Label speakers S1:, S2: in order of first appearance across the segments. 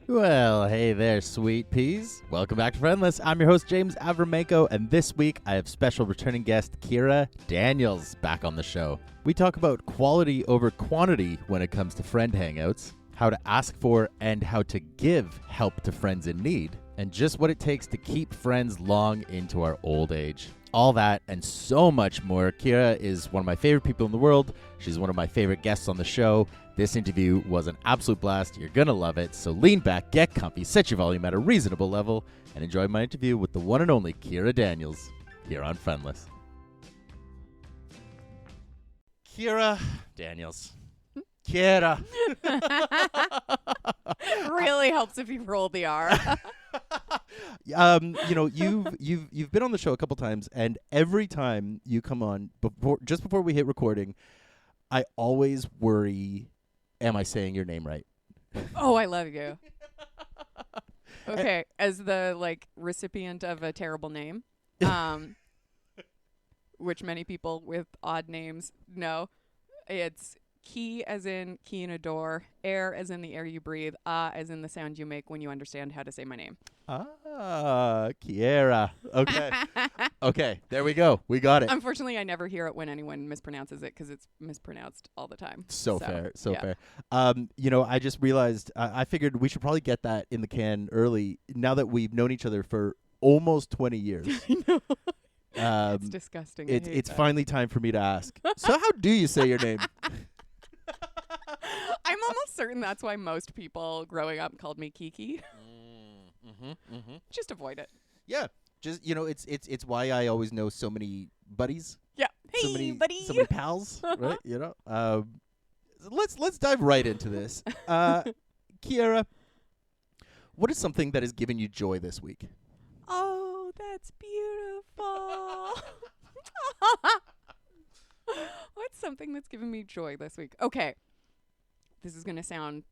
S1: Well, hey there, sweet peas. Welcome back to Friendless. I'm your host, James Avramenko, and this week I have special returning guest Keira Daniels back on the show. We talk about quality over quantity when it comes to friend hangouts, how to ask for and how to give help to friends in need, and just what it takes to keep friends long into our old age. All that and so much more. Keira is one of my favorite people in the world. She's one of my favorite guests on the show. This interview was an absolute blast. You're going to love it. So lean back, get comfy, set your volume at a reasonable level, and enjoy my interview with the one and only Keira Daniels here on Friendless. Keira Daniels. Keira.
S2: Really helps if you roll the R.
S1: You've been on the show a couple times, and every time you come on, just before we hit recording, I always worry, am I saying your name right?
S2: Oh, I love you. Okay, as the recipient of a terrible name, which many people with odd names know, it's key as in key in a door, air as in the air you breathe, as in the sound you make when you understand how to say my name.
S1: Ah, Keira. Okay. Okay, there we go. We got it.
S2: Unfortunately, I never hear it when anyone mispronounces it because it's mispronounced all the time.
S1: So fair.
S2: Yeah.
S1: I just realized, I figured we should probably get that in the can early now that we've known each other for almost 20 years.
S2: I know. It's disgusting.
S1: It's finally time for me to ask. So how do you say your name?
S2: I'm almost certain that's why most people growing up called me Kiki. Just avoid it.
S1: Yeah. Just, it's why I always know so many buddies.
S2: Yeah. Hey, buddy.
S1: So many pals, right? Let's dive right into this. Keira, what is something that has given you joy this week?
S2: Oh, that's beautiful. What's something that's given me joy this week? Okay. This is going to sound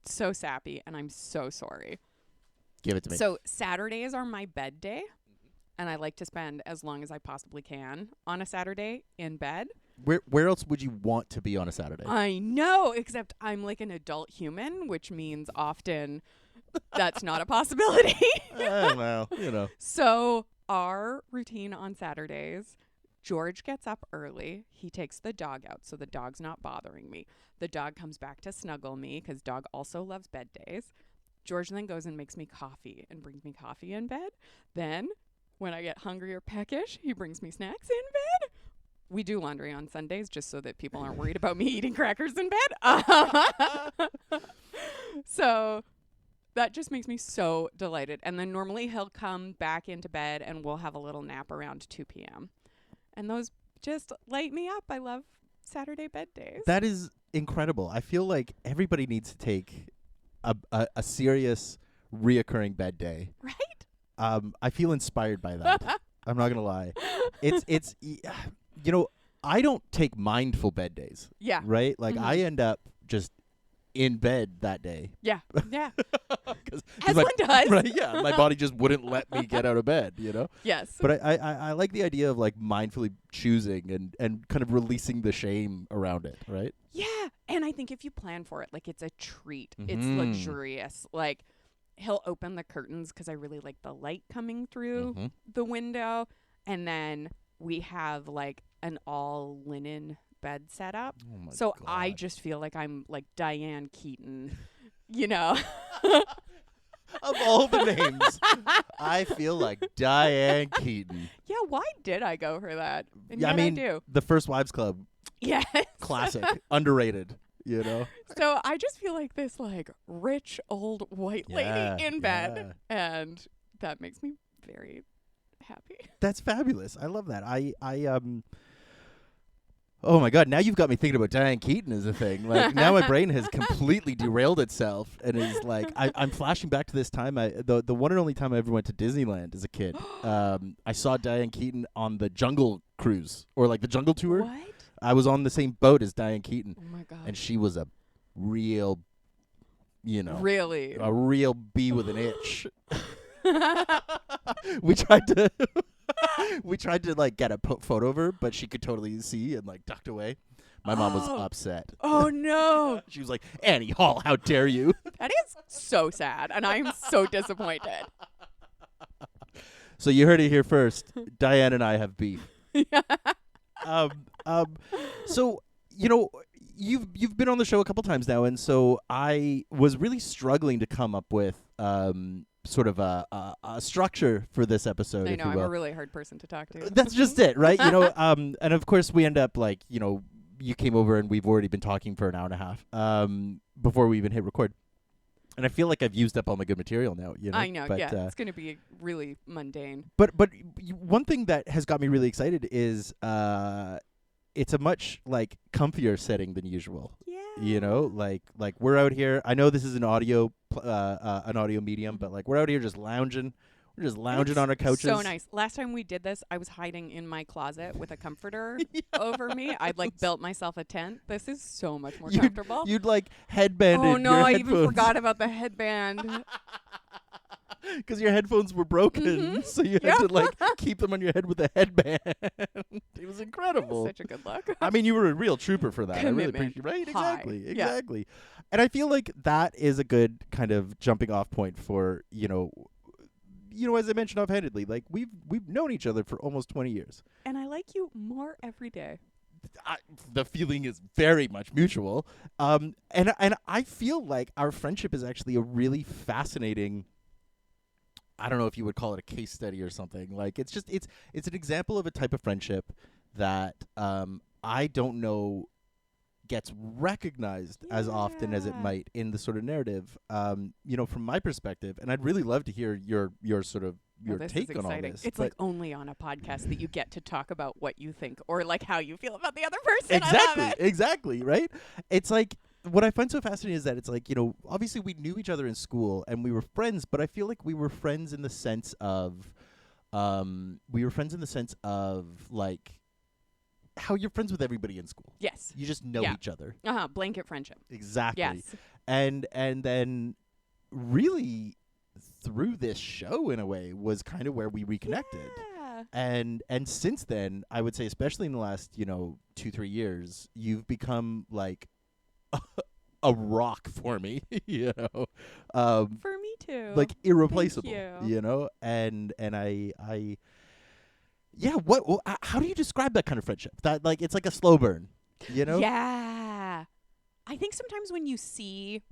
S2: so sappy, and I'm so sorry.
S1: Give it to me.
S2: So Saturdays are my bed day, and I like to spend as long as I possibly can on a Saturday in bed.
S1: Where else would you want to be on a Saturday?
S2: I know, except I'm like an adult human, which means often that's not a possibility.
S1: Well,
S2: So our routine on Saturdays, George gets up early. He takes the dog out, so the dog's not bothering me. The dog comes back to snuggle me because dog also loves bed days. George then goes and makes me coffee and brings me coffee in bed. Then, when I get hungry or peckish, he brings me snacks in bed. We do laundry on Sundays just so that people aren't worried about me eating crackers in bed. So that just makes me so delighted. And then normally he'll come back into bed and we'll have a little nap around 2 p.m. And those just light me up. I love Saturday bed days.
S1: That is incredible. I feel like everybody needs to take a serious reoccurring bed day.
S2: Right?
S1: I feel inspired by that. I'm not gonna lie. It's I don't take mindful bed days.
S2: Yeah.
S1: Right? Like I end up just in bed that day.
S2: Yeah. Yeah.
S1: As
S2: one does.
S1: Right? Yeah. My body just wouldn't let me get out of bed.
S2: Yes.
S1: But I like the idea of mindfully choosing and kind of releasing the shame around it. Right?
S2: Yeah. And I think if you plan for it, it's a treat. It's luxurious. He'll open the curtains because I really like the light coming through the window. And then we have an all linen bed set up.
S1: Oh my
S2: so
S1: God.
S2: I just feel like I'm like Diane Keaton,
S1: Of all the names, I feel like Diane Keaton.
S2: Yeah, why did I go for that? And
S1: Yeah,
S2: yet
S1: I
S2: do.
S1: The First Wives Club.
S2: Yes.
S1: Classic. Underrated.
S2: So I just feel like this rich old white lady in bed, and that makes me very happy.
S1: That's fabulous. I love that. Oh my God! Now you've got me thinking about Diane Keaton as a thing. Now my brain has completely derailed itself, and is I'm flashing back to this time. The one and only time I ever went to Disneyland as a kid. I saw Diane Keaton on the Jungle Cruise or the Jungle Tour.
S2: What?
S1: I was on the same boat as Diane Keaton.
S2: Oh my God!
S1: And she was a real,
S2: really
S1: a real bee with an itch. We tried to get a photo of her, but she could totally see and ducked away. My mom was upset.
S2: Oh, no.
S1: She was like, Annie Hall, how dare you?
S2: That is so sad, and I am so disappointed.
S1: So you heard it here first. Diane and I have beef.
S2: Yeah.
S1: So, you know, you've been on the show a couple times now, and so I was really struggling to come up with sort of a structure for this episode.
S2: I
S1: if
S2: know,
S1: you
S2: I'm
S1: will.
S2: a really hard person to talk to.
S1: That's just it, right? You know, and of course we end up like, you know, you came over and we've already been talking for an hour and a half before we even hit record. And I feel like I've used up all my good material now. You know,
S2: I know,
S1: but,
S2: yeah. It's going to be really mundane.
S1: But one thing that has got me really excited is it's a much like comfier setting than usual.
S2: Yeah.
S1: You know, like we're out here. I know this is an audio medium, but like we're out here just lounging. We're just lounging on our couches.
S2: So nice. Last time we did this, I was hiding in my closet with a comforter over me. I'd like built myself a tent. This is so much more comfortable.
S1: You'd like headbanded.
S2: Oh no,
S1: your
S2: I
S1: headphones.
S2: even forgot about the headband.
S1: Because your headphones were broken, so you had to like keep them on your head with a headband. It was incredible.
S2: Such a good look.
S1: I mean, you were a real trooper for that.
S2: Commitment.
S1: I really appreciate. Right?
S2: High.
S1: Exactly. Yeah. And I feel like that is a good kind of jumping off point for you know, as I mentioned offhandedly, like we've known each other for almost 20 years.
S2: And I like you more every day.
S1: The feeling is very much mutual. And I feel like our friendship is actually a really fascinating. I don't know if you would call it a case study or something. Like it's an example of a type of friendship that I don't know gets recognized as often as it might in the sort of narrative. You know, from my perspective, and I'd really love to hear your sort of your take on all this.
S2: It's like only on a podcast that you get to talk about what you think or like how you feel about the other person.
S1: Exactly,
S2: I love it.
S1: exactly, right? It's like what I find so fascinating is that it's like, you know, obviously we knew each other in school and we were friends, but I feel like we were friends in the sense of like how you're friends with everybody in school.
S2: Yes.
S1: You just know each other.
S2: Blanket friendship.
S1: Exactly.
S2: Yes.
S1: And then really through this show in a way was kind of where we reconnected.
S2: Yeah.
S1: And since then, I would say especially in the last, 2-3 years, you've become like a rock for me,
S2: for me too.
S1: like irreplaceable,
S2: Thank you.
S1: and I how do you describe that kind of friendship? That like it's like a slow burn,
S2: Yeah. I think sometimes when you see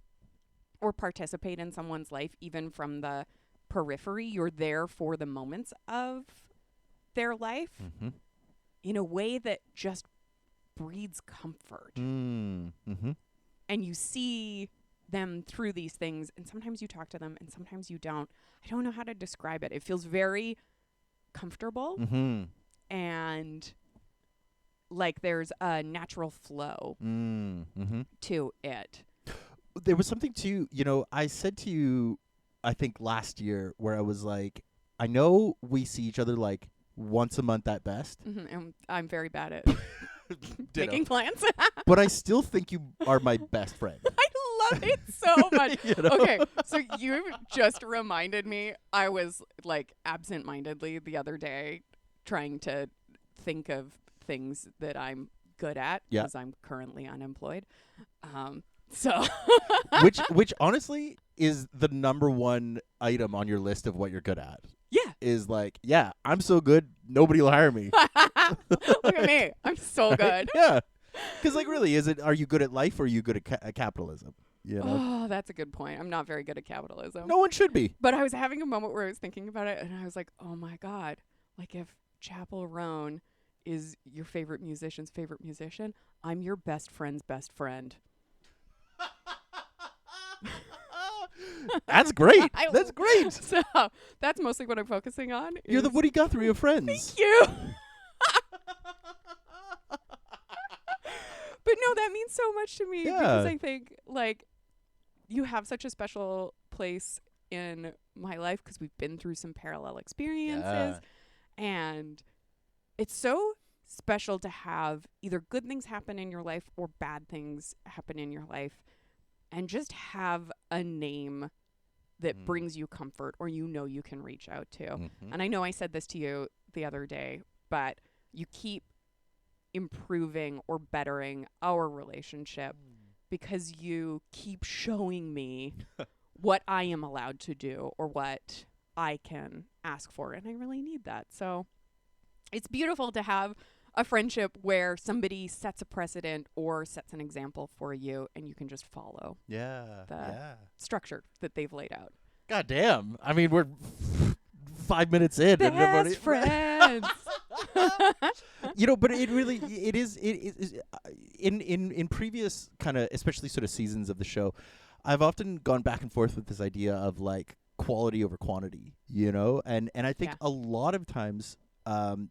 S2: or participate in someone's life, even from the periphery, you're there for the moments of their life in a way that just breeds comfort.
S1: Mm-hmm.
S2: And you see them through these things, and sometimes you talk to them and sometimes you don't. I don't know how to describe it. It feels very comfortable and like there's a natural flow to it.
S1: There was something too, I said to you, I think last year, where I was like, I know we see each other like once a month at best.
S2: And I'm very bad at
S1: Ditto.
S2: making plans.
S1: But I still think you are my best friend.
S2: I love it so much. Okay, so you just reminded me. I was like absent-mindedly the other day trying to think of things that I'm good at because I'm currently unemployed. So
S1: which honestly is the number one item on your list of what you're good at.
S2: Yeah.
S1: Is like, I'm so good, nobody will hire me.
S2: Look at me. I'm so good.
S1: Yeah. Because like really, are you good at life or are you good at capitalism?
S2: Oh, that's a good point. I'm not very good at capitalism.
S1: No one should be.
S2: But I was having a moment where I was thinking about it and I was like, oh my God, like if Chapel Roan is your favorite musician's favorite musician, I'm your best friend's best friend.
S1: That's great. That's great.
S2: So that's mostly what I'm focusing on.
S1: You're the Woody Guthrie of friends.
S2: Thank you. But no, that means so much to me because I think like you have such a special place in my life because we've been through some parallel experiences and it's so special to have either good things happen in your life or bad things happen in your life and just have a name that brings you comfort or you can reach out to. And I know I said this to you the other day, but you keep improving or bettering our relationship because you keep showing me what I am allowed to do or what I can ask for. And I really need that. So it's beautiful to have a friendship where somebody sets a precedent or sets an example for you and you can just follow the structure that they've laid out.
S1: God damn. I mean, we're 5 minutes in.
S2: Best friends.
S1: But it is in previous kind of, especially sort of seasons of the show, I've often gone back and forth with this idea of like quality over quantity, and I think a lot of times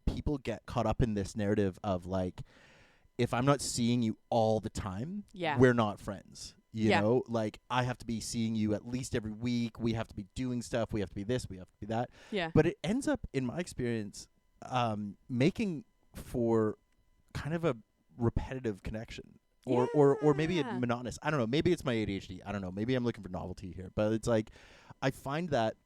S1: people get caught up in this narrative of like, if I'm not seeing you all the time, we're not friends. You know, like I have to be seeing you at least every week. We have to be doing stuff. We have to be this. We have to be that.
S2: Yeah.
S1: But it ends up, in my experience, making for kind of a repetitive connection, or maybe a monotonous. I don't know. Maybe it's my ADHD. I don't know. Maybe I'm looking for novelty here. But it's like, I find that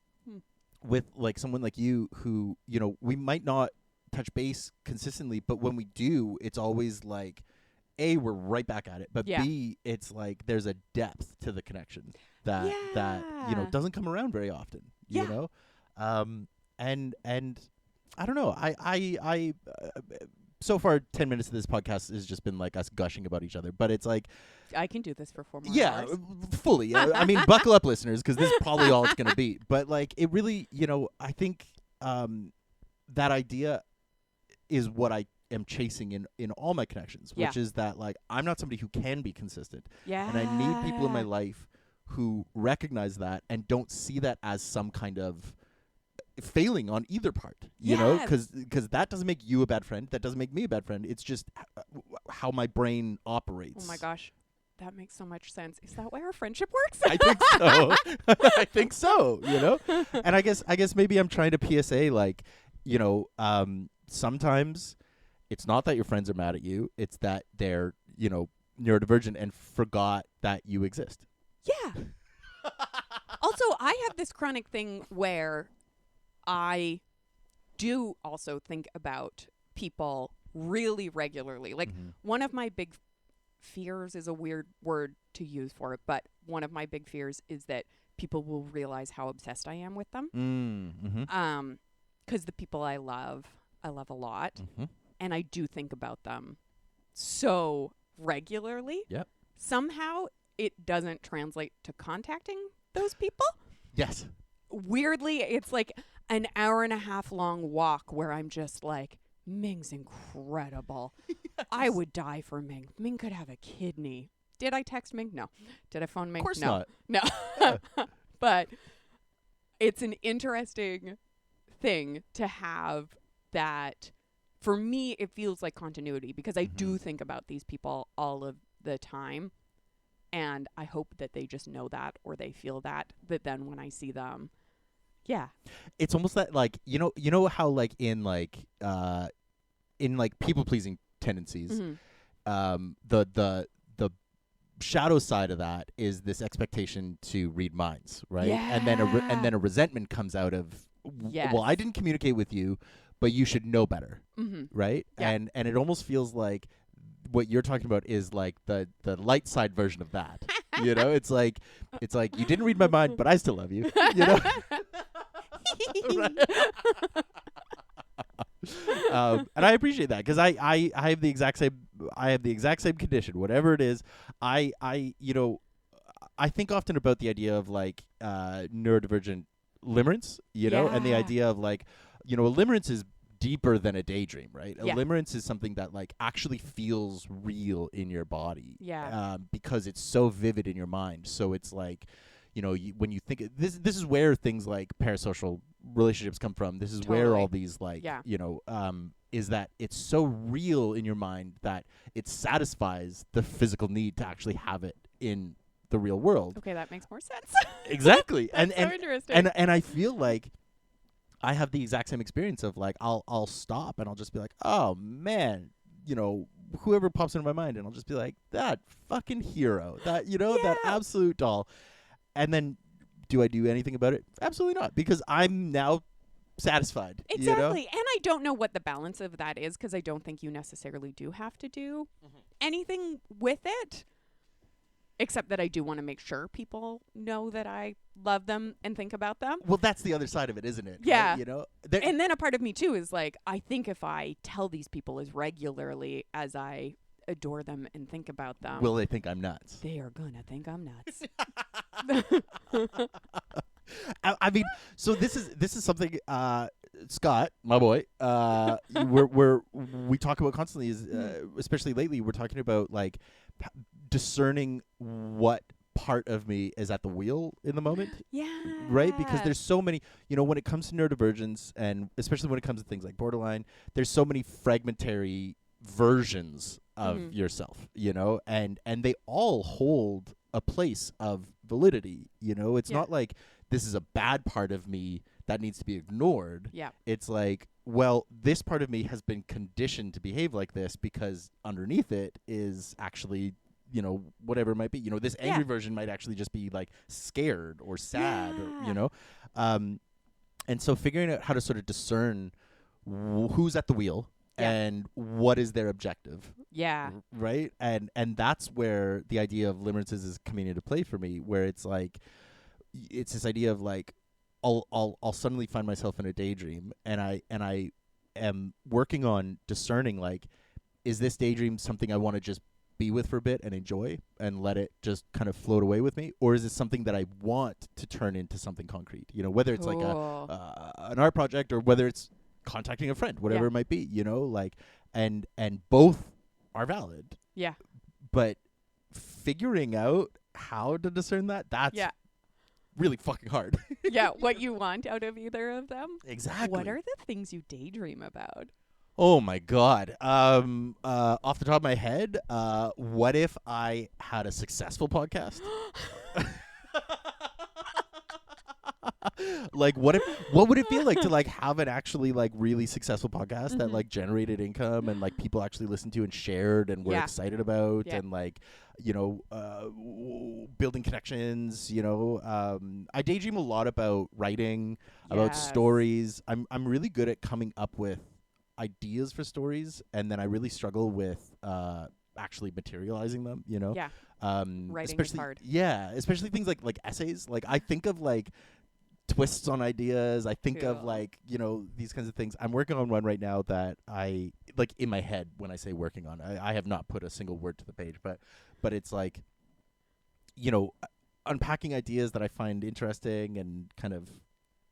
S1: with like someone like you, who we might not touch base consistently, but when we do, it's always like, A, we're right back at it, but B, it's like there's a depth to the connection that doesn't come around very often. You know, and I don't know. I so far 10 minutes of this podcast has just been like us gushing about each other, but it's like
S2: I can do this for 4 more hours.
S1: Fully. I mean, buckle up, listeners, because this is probably all it's going to be. But like, it really, I think that idea is what I am chasing in all my connections, which is that like I'm not somebody who can be consistent.
S2: Yeah.
S1: And I need people in my life who recognize that and don't see that as some kind of failing on either part, you know, because that doesn't make you a bad friend. That doesn't make me a bad friend. It's just how my brain operates.
S2: Oh my gosh. That makes so much sense. Is that why our friendship works?
S1: I think so. I think so, And I guess maybe I'm trying to PSA like, sometimes it's not that your friends are mad at you. It's that they're, neurodivergent and forgot that you exist.
S2: Yeah. Also, I have this chronic thing where I do also think about people really regularly. Like one of my big fears is a weird word to use for it, but one of my big fears is that people will realize how obsessed I am with them.
S1: Mm-hmm.
S2: 'Cause the people I love a lot. Mm-hmm. And I do think about them so regularly.
S1: Yep.
S2: Somehow it doesn't translate to contacting those people.
S1: Yes.
S2: Weirdly, it's like an hour and a half long walk where I'm just like, Ming's incredible. Yes. I would die for Ming. Ming could have a kidney. Did I text Ming? No. Did I phone Ming?
S1: Of course
S2: not. No. But it's an interesting thing to have that. For me, it feels like continuity because I do think about these people all of the time. And I hope that they just know that or they feel that then when I see them, it's
S1: almost that like, how like in people pleasing tendencies, the shadow side of that is this expectation to read minds, right?
S2: Yeah.
S1: And then a resentment comes out of, well, I didn't communicate with you, but you should know better, right? Yeah. And it almost feels like what you're talking about is like the light side version of that. It's like you didn't read my mind, but I still love you. And I appreciate that because I have the exact same condition, whatever it is. I think often about the idea of like neurodivergent limerence, and the idea of like, a limerence is deeper than a daydream, right? A limerence is something that like actually feels real in your body, because it's so vivid in your mind. So it's like, when you think this is where things like parasocial relationships come from. This is where all these like, is that it's so real in your mind that it satisfies the physical need to actually have it in the real world.
S2: Okay, that makes more sense.
S1: Exactly.
S2: That's so interesting.
S1: And I feel like I have the exact same experience of like I'll stop and I'll just be like, oh man, whoever pops into my mind, and I'll just be like, that fucking hero, that that absolute doll. And then do I do anything about it? Absolutely not, because I'm now satisfied.
S2: Exactly. And I don't know what the balance of that is, because I don't think you necessarily do have to do anything with it, except that I do want to make sure people know that I love them and think about them.
S1: Well, that's the other side of it, isn't it?
S2: Yeah.
S1: Right?
S2: And then a part of me too is like, I think if I tell these people as regularly as I adore them and think about them,
S1: will they think I'm nuts?
S2: they are gonna think I'm nuts.
S1: I mean, so this is something Scott, my boy, we talk about constantly, is especially lately, we're talking about like discerning what part of me is at the wheel in the moment.
S2: Yeah.
S1: Right? Because there's so many, when it comes to neurodivergence, and especially when it comes to things like borderline, there's so many fragmentary versions of yourself, and they all hold a place of validity. It's not like this is a bad part of me that needs to be ignored.
S2: Yeah.
S1: It's like, well, this part of me has been conditioned to behave like this because underneath it is actually, whatever it might be. This angry version might actually just be like scared or sad, or, and so figuring out how to sort of discern who's at the wheel and what is their objective.
S2: Yeah.
S1: Right? And that's where the idea of limerances is coming into play for me, where it's like, it's this idea of like, I'll suddenly find myself in a daydream, and I am working on discerning, like, is this daydream something I want to just be with for a bit and enjoy and let it just kind of float away with me, or is it something that I want to turn into something concrete? Whether it's like an art project, or whether it's contacting a friend, whatever it might be. Like, and both are valid.
S2: Yeah.
S1: But figuring out how to discern that's really fucking hard.
S2: Yeah, what you want out of either of them.
S1: Exactly.
S2: What are the things you daydream about?
S1: Oh my God. Off the top of my head, what if I had a successful podcast? Like, what would it feel like to like have an actually like really successful podcast that like generated income and like people actually listened to and shared and were excited about and like, building connections, I daydream a lot about writing, about stories. I'm really good at coming up with ideas for stories, and then I really struggle with actually materializing them,
S2: Writing is hard.
S1: Yeah, especially things like essays. Like, I think of like twists on ideas. I think of like, these kinds of things. I'm working on one right now that I like in my head. When I say working on, I have not put a single word to the page, but it's like, unpacking ideas that I find interesting and kind of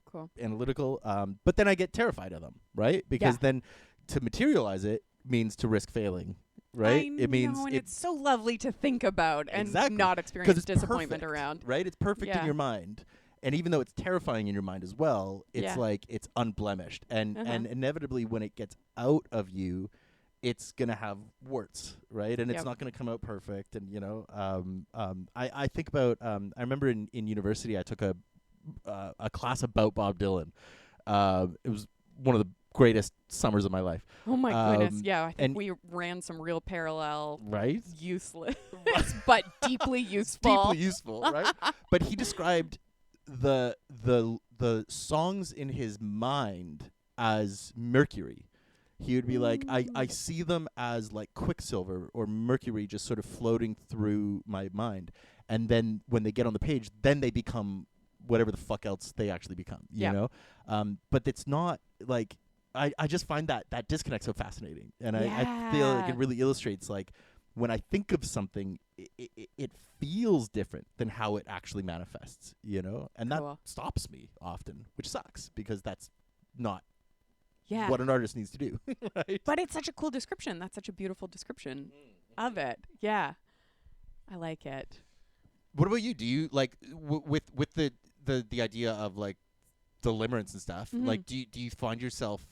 S2: cool,
S1: analytical. But then I get terrified of them, right? Because then to materialize it means to risk failing. Right?
S2: It means it's so lovely to think about and not experience disappointment around.
S1: Right? It's perfect in your mind. And even though it's terrifying in your mind as well, it's like it's unblemished. And inevitably when it gets out of you, it's going to have warts, right? And it's not going to come out perfect. And, I think about, I remember in university I took a class about Bob Dylan. It was one of the greatest summers of my life.
S2: Oh my goodness. Yeah, I think we ran some real parallel,
S1: right?
S2: Useless, but deeply useful.
S1: Deeply useful, right? But he described the songs in his mind as mercury. He would be like, I see them as like quicksilver or mercury just sort of floating through my mind. And then when they get on the page, then they become whatever the fuck else they actually become, you know? But it's not like, I just find that disconnect so fascinating. And I feel like it really illustrates, like, when I think of something, it feels different than how it actually manifests, And that stops me often, which sucks, because that's not what an artist needs to do. Right?
S2: But it's such a cool description. That's such a beautiful description of it. Yeah. I like it.
S1: What about you? Do you, like, with the idea of, like, the limerence and stuff, like, do you find yourself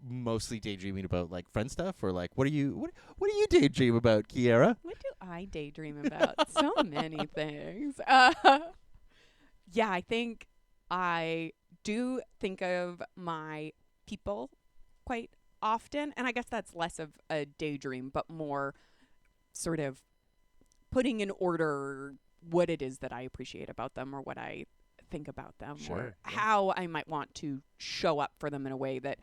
S1: mostly daydreaming about like friend stuff, or like what do you daydream about, Keira?
S2: What do I daydream about? So many things. Yeah, I think I do think of my people quite often, and I guess that's less of a daydream, but more sort of putting in order what it is that I appreciate about them, or what I think about them
S1: Sure,
S2: or
S1: yeah.
S2: how I might want to show up for them in a way that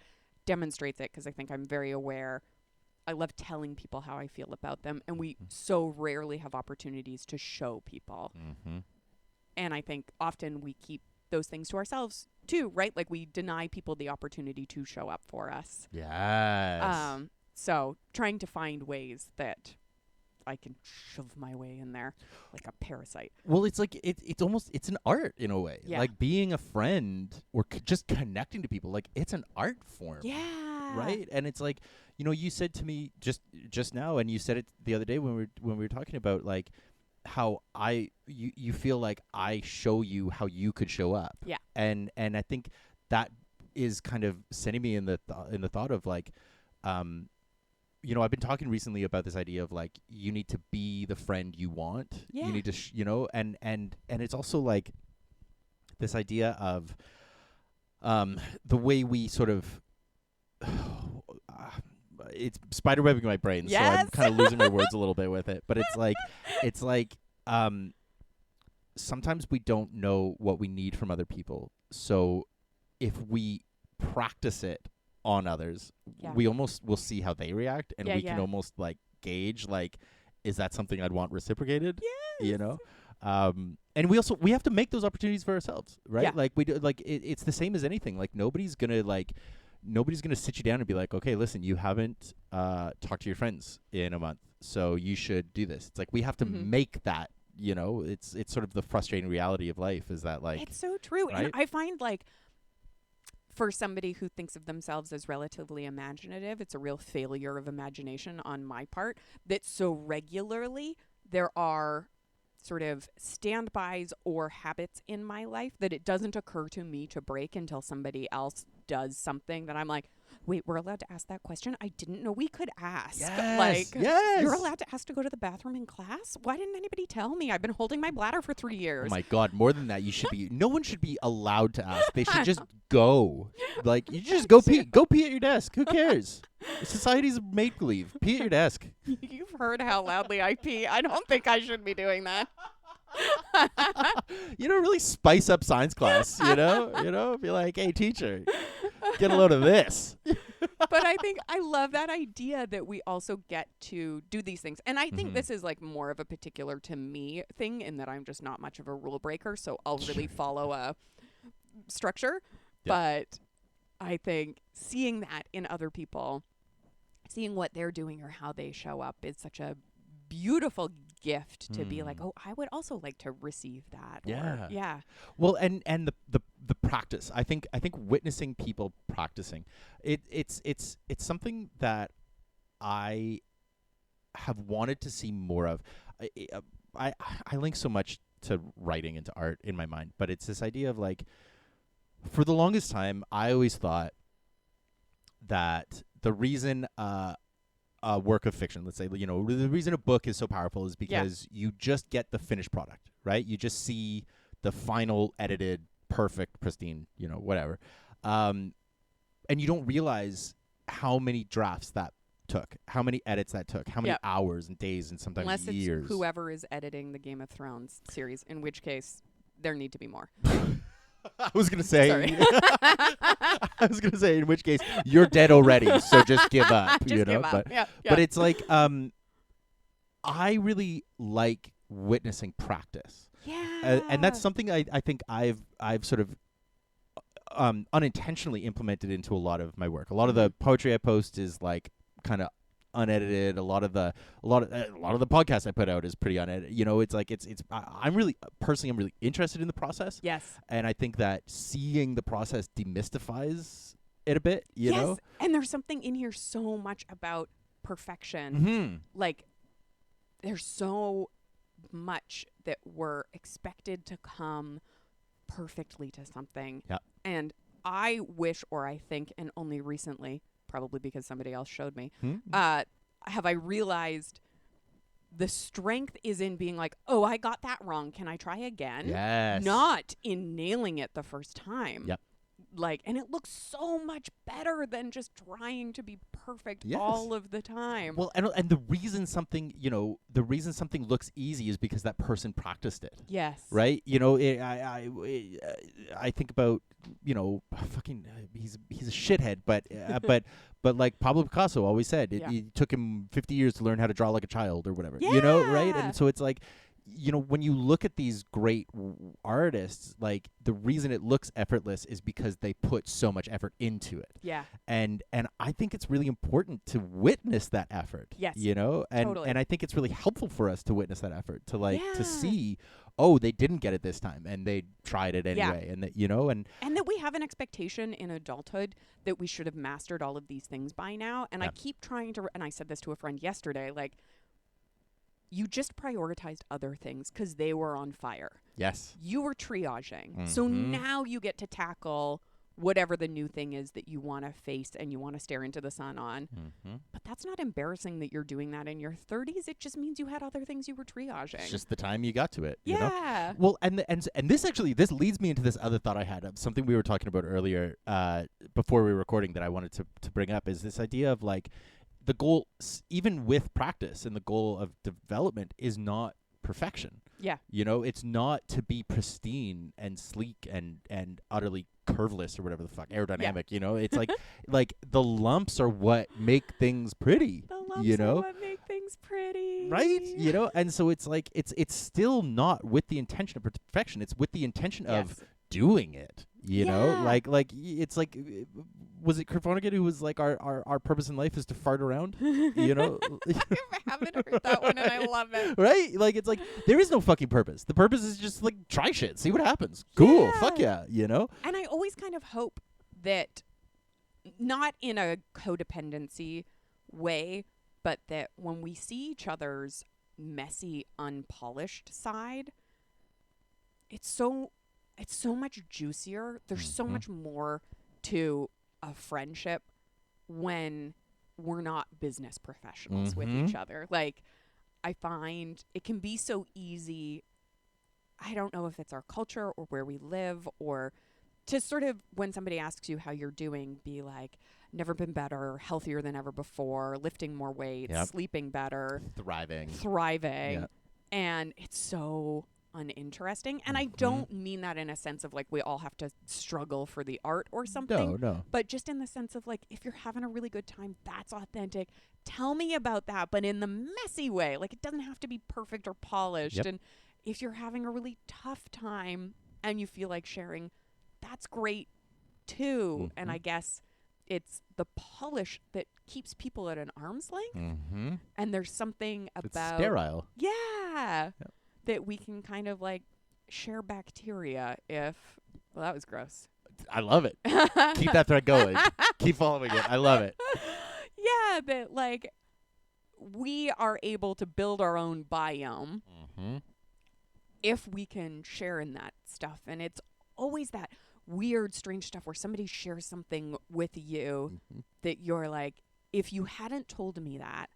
S2: demonstrates it, because I think I'm very aware. I love telling people how I feel about them, and we so rarely have opportunities to show people.
S1: Mm-hmm.
S2: And I think often we keep those things to ourselves too, right? Like we deny people the opportunity to show up for us.
S1: Yes.
S2: So trying to find ways that I can shove my way in there like a parasite.
S1: Well, it's like it's almost it's an art in a way.
S2: Yeah.
S1: Like being a friend or just connecting to people, like it's an art form.
S2: Yeah.
S1: Right? And it's like, you said to me just now, and you said it the other day when we were talking about like how you feel like I show you how you could show up.
S2: Yeah.
S1: And I think that is kind of sending me in the thought of like I've been talking recently about this idea of like you need to be the friend you want.
S2: Yeah.
S1: You need to and it's also like this idea of the way we sort of it's spiderwebbing my brain, so I'm
S2: Yes.
S1: kind of losing my words a little bit with it. But it's like sometimes we don't know what we need from other people. So if we practice it on others,
S2: Yeah.
S1: we almost will see how they react, and
S2: Yeah,
S1: we can
S2: yeah.
S1: almost like gauge like, is that something I'd want reciprocated?
S2: Yes.
S1: And we have to make those opportunities for ourselves, right?
S2: Yeah.
S1: Like we do, like it's the same as anything. Like nobody's gonna sit you down and be like, okay, listen, you haven't talked to your friends in a month, so you should do this. It's like we have to
S2: Mhm.
S1: make that. It's sort of the frustrating reality of life is that like
S2: It's so true.
S1: right?
S2: And I find like for somebody who thinks of themselves as relatively imaginative, it's a real failure of imagination on my part that so regularly there are sort of standbys or habits in my life that it doesn't occur to me to break until somebody else does something that I'm like, wait, we're allowed to ask that question? I didn't know we could ask.
S1: Yes.
S2: You're allowed to ask to go to the bathroom in class? Why didn't anybody tell me? I've been holding my bladder for 3 years.
S1: Oh my God, more than that, no one should be allowed to ask. They should just go. Like, you just go pee. Go pee at your desk. Who cares? Society's make-believe. Pee at your desk.
S2: You've heard how loudly I pee. I don't think I should be doing that.
S1: Really spice up science class, Be like, hey, teacher, get a load of this.
S2: But I think I love that idea that we also get to do these things. And I think
S1: Mhm.
S2: this is like more of a particular to me thing in that I'm just not much of a rule breaker. So I'll really follow a structure.
S1: Yeah.
S2: But I think seeing that in other people, seeing what they're doing or how they show up is such a beautiful gift to be like, oh, I would also like to receive that.
S1: Yeah.
S2: Yeah.
S1: Well, and the practice. I think witnessing people practicing, it's something that I have wanted to see more of. I link so much to writing and to art in my mind, but it's this idea of like, for the longest time, I always thought that the reason a work of fiction, let's say, the reason a book is so powerful is because you just get the finished product, right? You just see the final edited, perfect, pristine, whatever. And you don't realize how many drafts that took, how many edits that took, how many hours and days and sometimes
S2: Unless
S1: years.
S2: it's whoever is editing the Game of Thrones series, in which case there need to be more.
S1: I was gonna say.
S2: Sorry.
S1: I was gonna say, in which case you're dead already, so just give up.
S2: Just give up.
S1: But
S2: Yeah.
S1: but it's like I really like witnessing practice.
S2: Yeah.
S1: And that's something I think I've sort of unintentionally implemented into a lot of my work. A lot of the poetry I post is like kind of unedited. A lot of the podcasts I put out is pretty unedited. It's like I'm really interested in the process.
S2: Yes.
S1: And I think that seeing the process demystifies it a bit, you know?
S2: And there's something in here so much about perfection.
S1: Mm-hmm.
S2: Like there's so much that we're expected to come perfectly to something.
S1: Yeah.
S2: And I wish, or I think, and only recently, probably because somebody else showed me, have I realized the strength is in being like, oh, I got that wrong. Can I try again?
S1: Yes.
S2: Not in nailing it the first time.
S1: Yep.
S2: like, and it looks so much better than just trying to be perfect
S1: Yes.
S2: all of the time.
S1: Well, and the reason something, the reason something looks easy is because that person practiced it.
S2: Yes.
S1: Right? I think about, fucking, he's a shithead, but but like Pablo Picasso always said, it took him 50 years to learn how to draw like a child or whatever. Right? And so it's like, when you look at these great artists, like the reason it looks effortless is because they put so much effort into it.
S2: Yeah.
S1: And I think it's really important to witness that effort.
S2: Yes.
S1: And
S2: Totally.
S1: and I think it's really helpful for us to witness that effort, to like
S2: Yeah.
S1: to see, oh, they didn't get it this time and they tried it anyway. And that,
S2: and that we have an expectation in adulthood that we should have mastered all of these things by now. And I keep trying to, and I said this to a friend yesterday, like, you just prioritized other things because they were on fire.
S1: Yes.
S2: You were triaging. So now you get to tackle whatever the new thing is that you want to face and you want to stare into the sun on. But that's not embarrassing that you're doing that in your 30s. It just means you had other things you were triaging.
S1: It's just the time you got to it.
S2: Yeah.
S1: Well, and this leads me into this other thought I had of something we were talking about earlier before we were recording that I wanted to bring up, is this idea of like, the goal, even with practice, and the goal of development is not perfection.
S2: Yeah.
S1: It's not to be pristine and sleek and utterly curveless or whatever the fuck, aerodynamic. It's like the lumps are what make things pretty.
S2: The lumps are what make things pretty.
S1: Right? And so it's like it's still not with the intention of perfection. It's with the intention of doing it. Like it's like, was it Kurt Vonnegut who was like, our purpose in life is to fart around?
S2: I haven't heard that one and I love it.
S1: Right? Like, it's like, there is no fucking purpose. The purpose is just like, try shit, see what happens. Cool. Fuck yeah.
S2: And I always kind of hope that, not in a codependency way, but that when we see each other's messy, unpolished side, it's so much juicier. There's so much more to a friendship when we're not business professionals with each other. Like, I find it can be so easy. I don't know if it's our culture or where we live, or to sort of, when somebody asks you how you're doing, be like, never been better, healthier than ever before, lifting more weights, sleeping better,
S1: thriving.
S2: Yep. And it's so uninteresting. And I don't mean that in a sense of like we all have to struggle for the art or something.
S1: No.
S2: But just in the sense of like, if you're having a really good time, that's authentic. Tell me about that, but in the messy way. Like, it doesn't have to be perfect or polished.
S1: Yep.
S2: And if you're having a really tough time and you feel like sharing, that's great too. And I guess it's the polish that keeps people at an arm's length. And there's something about...
S1: It's sterile.
S2: Yeah. Yep. That we can kind of like share bacteria if... Well, that was gross.
S1: I love it. Keep that thread going. Keep following it. I love it.
S2: Yeah, that like we are able to build our own biome if we can share in that stuff. And it's always that weird, strange stuff where somebody shares something with you that you're like, if you hadn't told me that,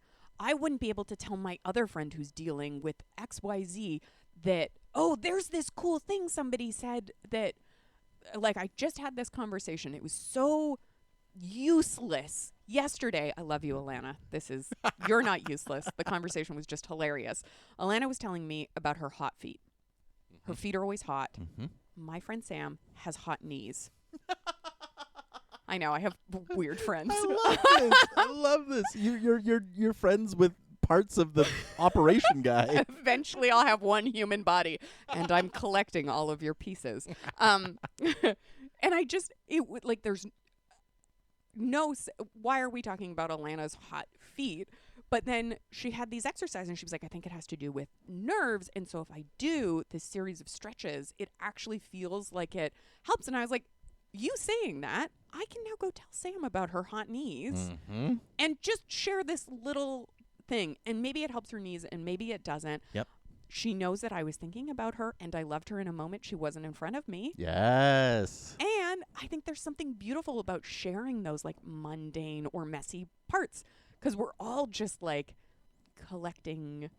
S2: I wouldn't be able to tell my other friend who's dealing with XYZ that, oh, there's this cool thing somebody said that, like, I just had this conversation. It was so useless yesterday. I love you, Alana. You're not useless. The conversation was just hilarious. Alana was telling me about her hot feet. Her feet are always hot. My friend Sam has hot knees. I know, I have weird friends.
S1: I love this. You're friends with parts of the operation guy.
S2: Eventually I'll have one human body and I'm collecting all of your pieces. And I just, there's no, why are we talking about Alana's hot feet? But then she had these exercises and she was like, I think it has to do with nerves. And so if I do this series of stretches, it actually feels like it helps. And I was like, you saying that, I can now go tell Sam about her hot knees and just share this little thing. And maybe it helps her knees and maybe it doesn't.
S1: Yep.
S2: She knows that I was thinking about her and I loved her in a moment she wasn't in front of me.
S1: Yes.
S2: And I think there's something beautiful about sharing those like mundane or messy parts, because we're all just like collecting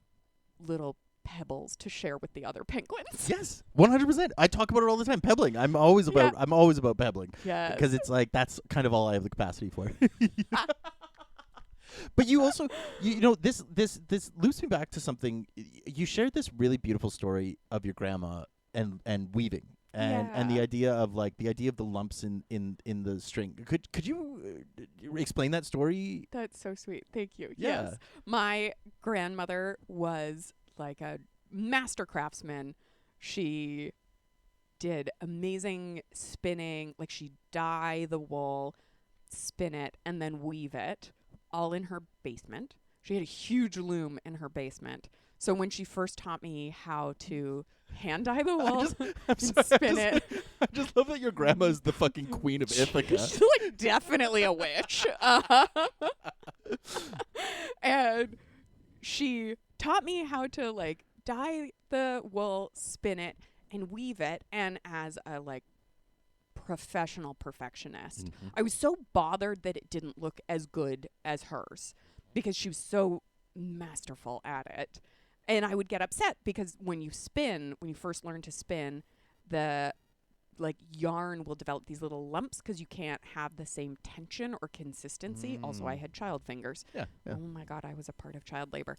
S2: little pebbles to share with the other penguins.
S1: Yes, 100%. I talk about it all the time. Pebbling. I'm always about pebbling.
S2: Yes.
S1: Because it's like that's kind of all I have the capacity for. But you also, you know, this loops me back to something. You shared this really beautiful story of your grandma and weaving. And the idea of the lumps in the string. Could you explain that story?
S2: That's so sweet. Thank you.
S1: Yeah.
S2: Yes. My grandmother was like a master craftsman. She did amazing spinning. Like she'd dye the wool, spin it, and then weave it all in her basement. She had a huge loom in her basement. So when she first taught me how to hand dye the wool and spin it.
S1: I just love that your grandma is the fucking queen of Ithaca.
S2: She's like definitely a witch. And she taught me how to like dye the wool, spin it, and weave it. And as a like professional perfectionist, I was so bothered that it didn't look as good as hers because she was so masterful at it. And I would get upset because when you first learn to spin, the like yarn will develop these little lumps because you can't have the same tension or consistency. Also, I had child fingers.
S1: Yeah.
S2: Oh my God, I was a part of child labor.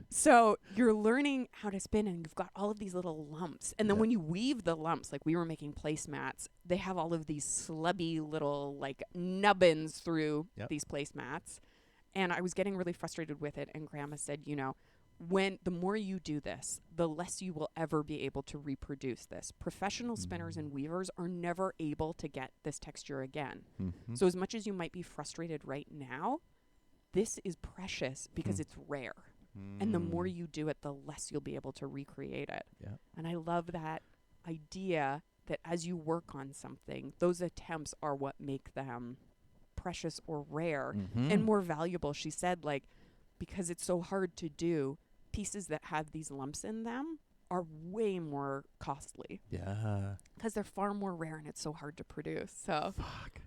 S2: So you're learning how to spin and you've got all of these little lumps. And then when you weave the lumps, like we were making placemats, they have all of these slubby little like nubbins through these placemats. And I was getting really frustrated with it. And Grandma said, you know, the more you do this, the less you will ever be able to reproduce this. Professional spinners and weavers are never able to get this texture again. So as much as you might be frustrated right now, this is precious because it's rare. And the more you do it, the less you'll be able to recreate it.
S1: Yeah.
S2: And I love that idea that as you work on something, those attempts are what make them precious or rare and more valuable. She said, like, because it's so hard to do, pieces that have these lumps in them are way more costly.
S1: Yeah.
S2: Because they're far more rare and it's so hard to produce. So
S1: fuck.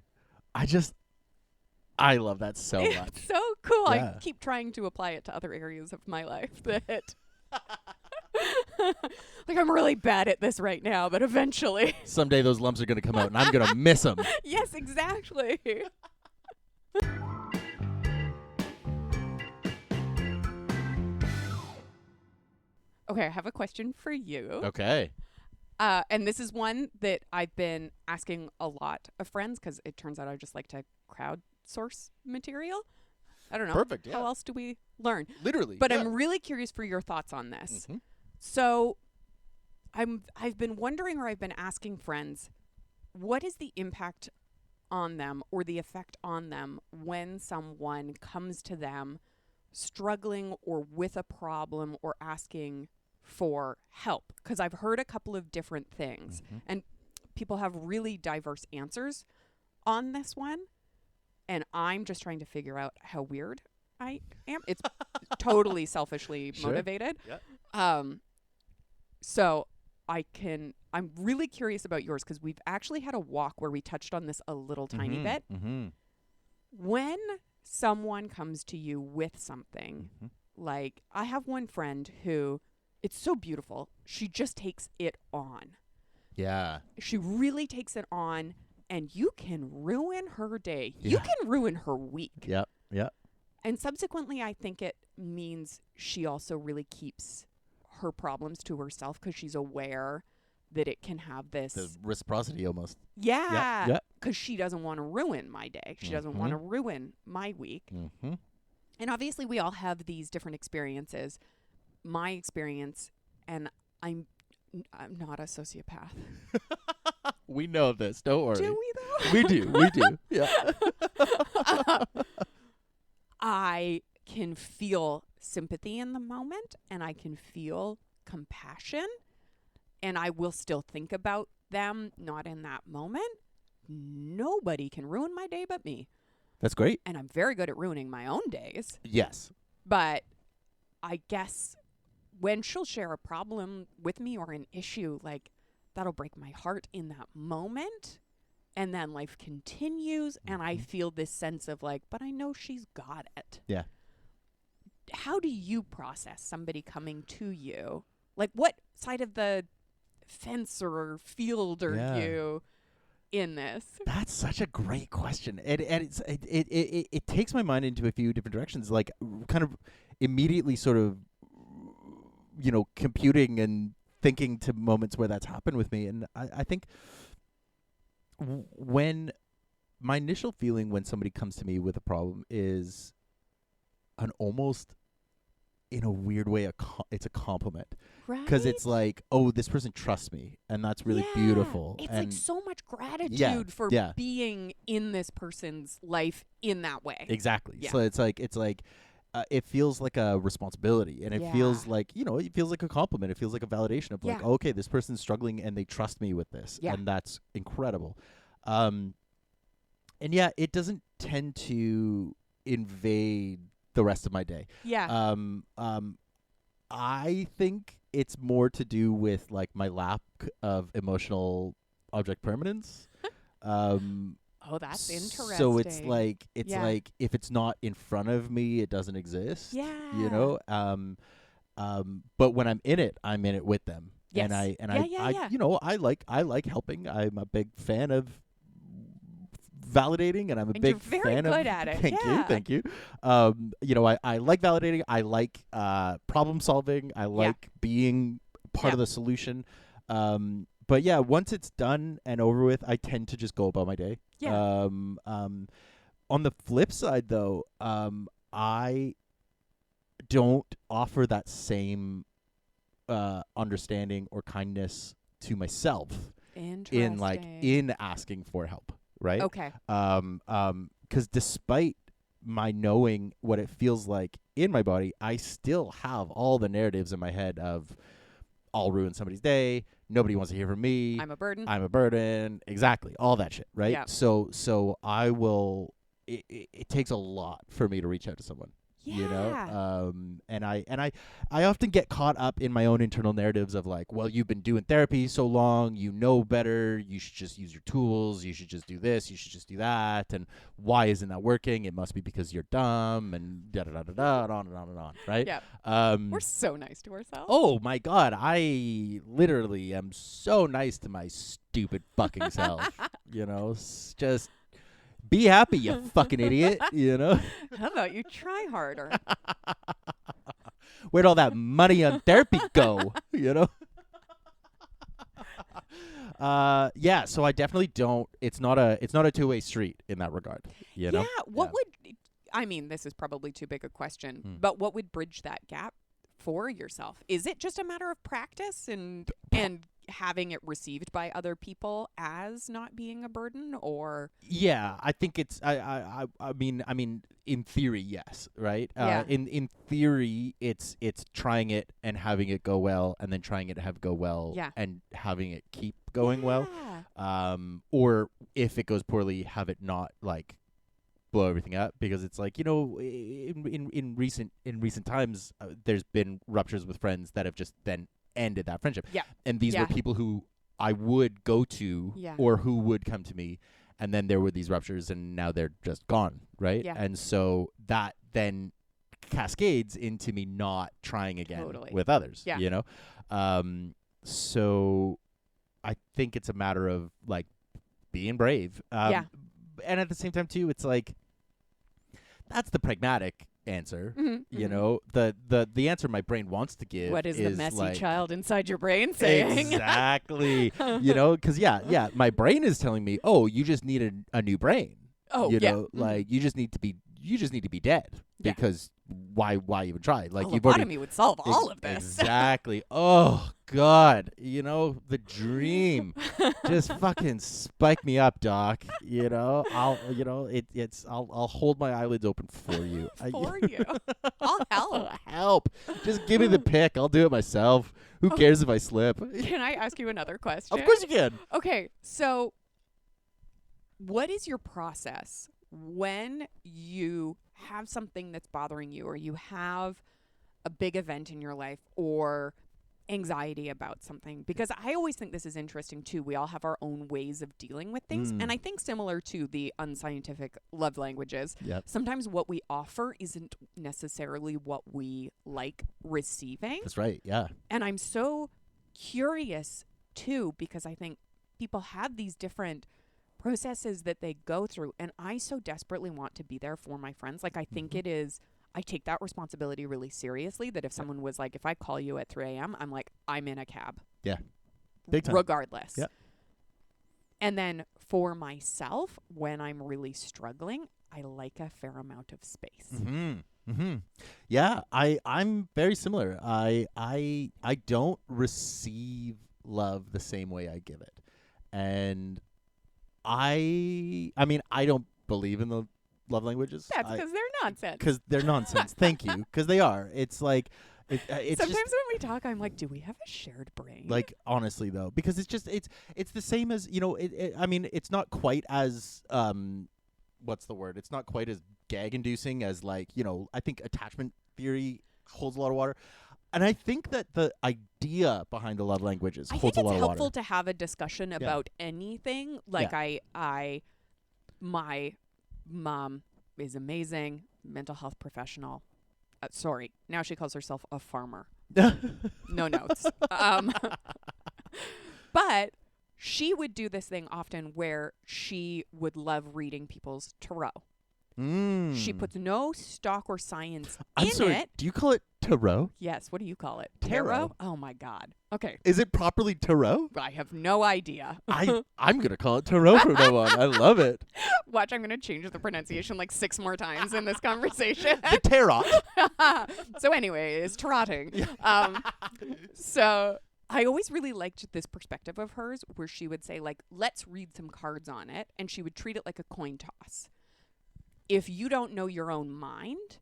S1: I love that so much.
S2: It's so cool.
S1: Yeah.
S2: I keep trying to apply it to other areas of my life that like I'm really bad at this right now, but eventually
S1: someday those lumps are going to come out and I'm going to miss them.
S2: Yes, exactly. Okay, I have a question for you.
S1: Okay.
S2: And this is one that I've been asking a lot of friends because it turns out I just like to crowdsource material. I don't know.
S1: Perfect. Yeah.
S2: How else do we learn?
S1: Literally.
S2: But I'm really curious for your thoughts on this. So I've been wondering, or I've been asking friends, what is the impact on them or the effect on them when someone comes to them struggling or with a problem or asking for help? Because I've heard a couple of different things and people have really diverse answers on this one. And I'm just trying to figure out how weird I am. It's totally selfishly motivated. So I'm really curious about yours because we've actually had a walk where we touched on this a little tiny bit. When someone comes to you with something, like I have one friend who, it's so beautiful. She just takes it on.
S1: Yeah.
S2: She really takes it on. And you can ruin her day. You can ruin her week.
S1: Yep. Yep.
S2: And subsequently, I think it means she also really keeps her problems to herself because she's aware that it can have this...
S1: The reciprocity almost.
S2: Yeah.
S1: Yep.
S2: Because she doesn't want to ruin my day. She doesn't want to ruin my week. And obviously, we all have these different experiences. My experience, and I'm not a sociopath.
S1: We know this. Don't worry.
S2: Do we, though?
S1: We do. We do. Yeah.
S2: I can feel sympathy in the moment, and I can feel compassion, and I will still think about them, not in that moment. Nobody can ruin my day but me.
S1: That's great.
S2: And I'm very good at ruining my own days.
S1: Yes.
S2: But I guess when she'll share a problem with me or an issue, like, that'll break my heart in that moment. And then life continues, and I feel this sense of like, but I know she's got it.
S1: Yeah.
S2: how do you process somebody coming to you? Like, what side of the fence or field are
S1: Yeah.
S2: you in this?
S1: That's such a great question. It takes my mind into a few different directions, like kind of immediately sort of, computing and thinking to moments where that's happened with me. And I think when my initial feeling when somebody comes to me with a problem is an almost, in a weird way, it's a compliment.
S2: Right?
S1: Because it's like, oh, this person trusts me, and that's really beautiful.
S2: It's
S1: and
S2: like so much gratitude for
S1: yeah.
S2: being in this person's life in that way.
S1: Exactly.
S2: Yeah.
S1: So it's like it feels like a responsibility, and it feels like, it feels like a compliment. It feels like a validation of like, okay, this person's struggling and they trust me with this, and that's incredible. And yeah, it doesn't tend to invade the rest of my day.
S2: Yeah.
S1: I think it's more to do with like my lack of emotional object permanence.
S2: Oh, that's interesting.
S1: So it's like if it's not in front of me, it doesn't exist.
S2: Yeah.
S1: But when I'm in it with them.
S2: Yes.
S1: And I like helping. I'm a big fan of validating, and I'm a big
S2: you're very
S1: fan
S2: good
S1: of
S2: at it.
S1: Thank you. I like validating. I like problem solving. I like being part of the solution. But yeah, once it's done and over with, I tend to just go about my day.
S2: Yeah.
S1: On the flip side, though, I don't offer that same understanding or kindness to myself in asking for help. Right?
S2: Okay.
S1: 'Cause despite my knowing what it feels like in my body, I still have all the narratives in my head of, I'll ruin somebody's day. Nobody wants to hear from me.
S2: I'm a burden.
S1: Exactly. All that shit. Right?
S2: Yeah.
S1: So I will, it takes a lot for me to reach out to someone.
S2: Yeah.
S1: And I often get caught up in my own internal narratives of like, well, you've been doing therapy so long, you know better, you should just use your tools, you should just do this, you should just do that, and why isn't that working? It must be because you're dumb, and da da da da da, and on and on and on, right?
S2: Yeah. We're so nice to ourselves.
S1: Oh my God, I literally am so nice to my stupid fucking self. Just be happy, you fucking idiot,
S2: How about you try harder?
S1: Where'd all that money on therapy go, Yeah, so I definitely don't, it's not a two-way street in that regard,
S2: Yeah, I mean, this is probably too big a question, but what would bridge that gap for yourself? Is it just a matter of practice and having it received by other people as not being a burden, or?
S1: Yeah, I think it's I mean in theory, yes, right? In theory, it's trying it and having it go well, and then trying it to have go well, and having it keep going well. Or if it goes poorly, have it not like blow everything up, because it's like, in recent times, there's been ruptures with friends that have just then ended that friendship. Yeah. And these were people who I would go to or who would come to me, and then there were these ruptures, and now they're just gone, right? Yeah. And so that then cascades into me not trying again with others, So I think it's a matter of like being brave. And at the same time too, it's like, that's the pragmatic answer. The answer my brain wants to give.
S2: What is the messy child inside your brain saying?
S1: Exactly. Because my brain is telling me, oh, you just need a new brain. Oh, like you just need to be dead, because why even try? Like, you've already
S2: would solve all of this.
S1: Exactly. Oh God, the dream. Just fucking spike me up, doc. I'll hold my eyelids open for you.
S2: I'll help.
S1: Help. Just give me the pick. I'll do it myself. Who cares if I slip?
S2: Can I ask you another question?
S1: Of course you can.
S2: Okay, so what is your process when you have something that's bothering you, or you have a big event in your life, or anxiety about something, because I always think this is interesting too. We all have our own ways of dealing with things. And I think similar to the unscientific love languages, sometimes what we offer isn't necessarily what we like receiving.
S1: That's right. Yeah.
S2: And I'm so curious too, because I think people have these different processes that they go through. And I so desperately want to be there for my friends. Like, I think it is, I take that responsibility really seriously, that if someone was like, if I call you at 3 a.m., I'm like, I'm in a cab.
S1: Yeah. Big time.
S2: Regardless.
S1: Yeah.
S2: And then for myself, when I'm really struggling, I like a fair amount of space.
S1: Yeah, I'm very similar. I don't receive love the same way I give it. And I mean, I don't believe in the love languages.
S2: That's because they're nonsense.
S1: Because they're nonsense. Thank you. Because they are. It's like, it's
S2: sometimes
S1: just,
S2: when we talk, I'm like, do we have a shared brain?
S1: like, honestly though, because it's the same as, you know, I mean, it's not quite as what's the word? It's not quite as gag inducing as, like, you know, I think attachment theory holds a lot of water. And I think that the idea behind the love languages holds a lot of water. I think it's
S2: helpful to have a discussion about anything. Like, my mom is amazing, mental health professional. Sorry, now she calls herself a farmer. No notes. But she would do this thing often where she would love reading people's tarot. She puts no stock or science in it.
S1: Do you call it tarot?
S2: Yes. What do you call it?
S1: Tarot?
S2: Oh, my God. Okay.
S1: Is it properly tarot?
S2: I have no idea.
S1: I'm going to call it tarot from now on. I love it.
S2: Watch, I'm going to change the pronunciation like 6 more times in this conversation.
S1: The tarot.
S2: So anyway, it's tarotting. So I always really liked this perspective of hers where she would say, like, let's read some cards on it. And she would treat it like a coin toss. If you don't know your own mind,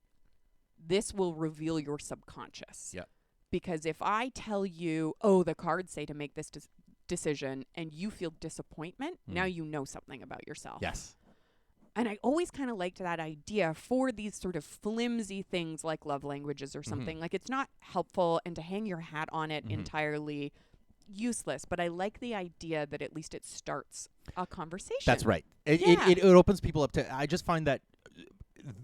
S2: this will reveal your subconscious.
S1: Yep.
S2: Because if I tell you, oh, the cards say to make this decision, and you feel disappointment, now you know something about yourself.
S1: Yes.
S2: And I always kind of liked that idea for these sort of flimsy things like love languages or something. Like, it's not helpful, and to hang your hat on it entirely useless. But I like the idea that at least it starts a conversation.
S1: That's right. It opens people up to. I just find that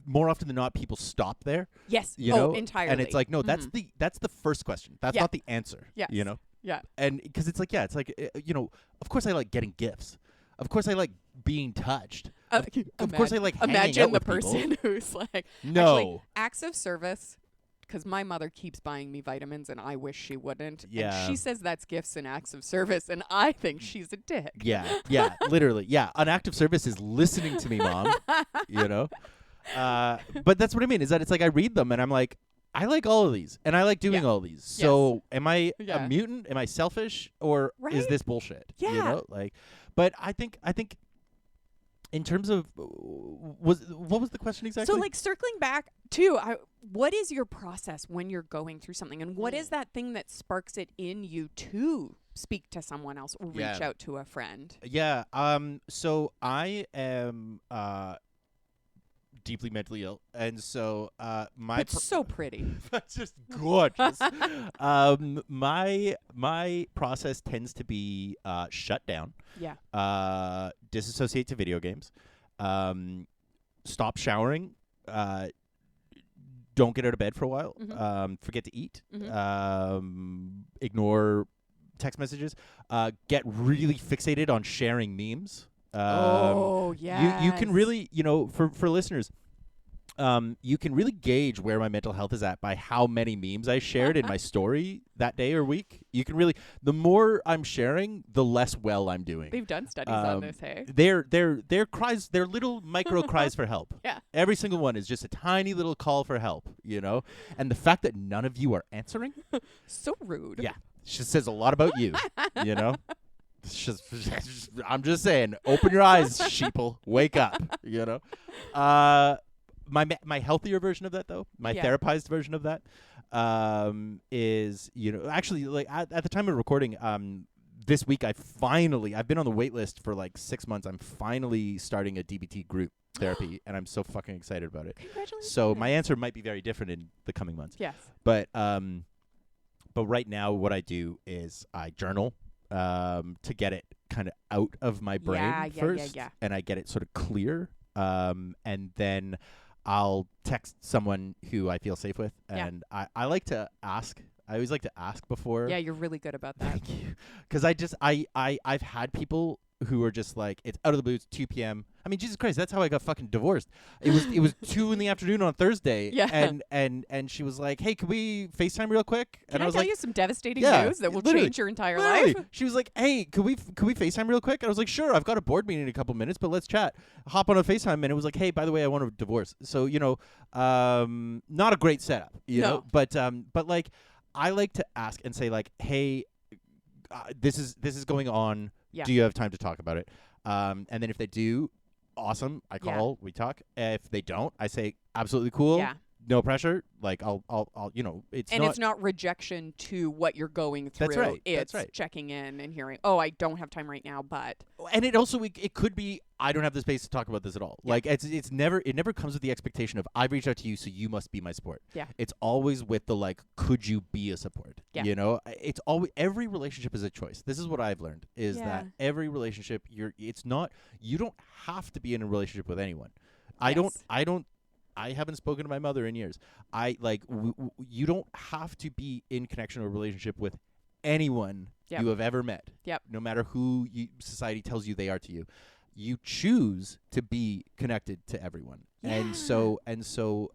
S1: more often than not, people stop there.
S2: Yes.
S1: You know?
S2: Entirely.
S1: And it's like, no, that's the first question. That's not the answer.
S2: Yes.
S1: You know?
S2: Yeah.
S1: And because it's like, you know, of course I like getting gifts. Of course I like being touched. Of course I like hanging out
S2: imagine the
S1: with
S2: person
S1: people.
S2: who's like,
S1: no.
S2: Actually, acts of service, because my mother keeps buying me vitamins and I wish she wouldn't.
S1: Yeah.
S2: And she says that's gifts and acts of service, and I think she's a dick.
S1: Yeah, literally. Yeah, an act of service is listening to me, Mom. You know? But that's what I mean, is that it's like I read them and I'm like, I like all of these and I like doing all of these. So am I a mutant? Am I selfish? Or is this bullshit?
S2: Yeah.
S1: You know? Like, but I think in terms of what was the question exactly?
S2: So, like, circling back to what is your process when you're going through something, and what is that thing that sparks it in you to speak to someone else or reach out to a friend?
S1: Yeah. So I am deeply mentally ill, and so
S2: It's so pretty.
S1: That's just gorgeous. My process tends to be shut down.
S2: Yeah.
S1: Disassociate to video games. Stop showering. Don't get out of bed for a while. Forget to eat. Ignore text messages. Get really fixated on sharing memes.
S2: Yeah.
S1: You can really, you know, for listeners, you can really gauge where my mental health is at by how many memes I shared in my story that day or week. You can really, the more I'm sharing, the less well I'm doing.
S2: They've done studies on this, hey?
S1: They're cries, they're little micro cries for help.
S2: Yeah.
S1: Every single one is just a tiny little call for help, you know? And the fact that none of you are answering.
S2: So rude.
S1: Yeah. Just says a lot about you, you know? I'm just saying, open your eyes, sheeple. Wake up, you know? My healthier version of that, though, my therapized version of that, is, you know, actually, like, at the time of recording, this week I've been on the wait list for like 6 months. I'm finally starting a DBT group therapy, and I'm so fucking excited about it.
S2: Congratulations.
S1: So my answer might be very different in the coming months.
S2: Yes.
S1: But But right now, what I do is I journal to get it kind of out of my brain first, and I get it sort of clear. And then I'll text someone who I feel safe with, and I like to ask. I always like to ask before.
S2: Yeah, you're really good about that.
S1: Thank you. Because I've had people who are just like, it's out of the blue, it's 2 p.m. I mean, Jesus Christ, that's how I got fucking divorced. It was 2 in the afternoon on Thursday.
S2: Yeah.
S1: And she was like, hey, could we FaceTime real quick?
S2: Can
S1: I was
S2: tell
S1: like,
S2: you some devastating
S1: yeah,
S2: news that will
S1: literally,
S2: change your entire life?
S1: She was like, hey, could we FaceTime real quick? And I was like, sure, I've got a board meeting in a couple minutes, but let's chat. Hop on a FaceTime, and it was like, hey, by the way, I want a divorce. So, not a great setup, you know? But like, I like to ask and say like, hey, this is going on.
S2: Yeah.
S1: Do you have time to talk about it? And then if they do, awesome. I call, we talk. If they don't, I say absolutely cool.
S2: Yeah.
S1: No pressure. Like I'll
S2: it's not rejection to what you're going through.
S1: That's right.
S2: It's
S1: that's right.
S2: checking in and hearing, oh, I don't have time right now, but.
S1: And it also it could be I don't have the space to talk about this at all.
S2: Yeah.
S1: Like it never comes with the expectation of I've reached out to you, so you must be my support.
S2: Yeah. It's
S1: always with the like, could you be a support?
S2: Yeah.
S1: You know, it's always, every relationship is a choice. This is what I've learned is that every relationship you don't have to be in a relationship with anyone. I haven't spoken to my mother in years. You don't have to be in connection or relationship with anyone you have ever met.
S2: Yep.
S1: No matter who society tells you they are to you. You choose to be connected to everyone.
S2: Yeah.
S1: And so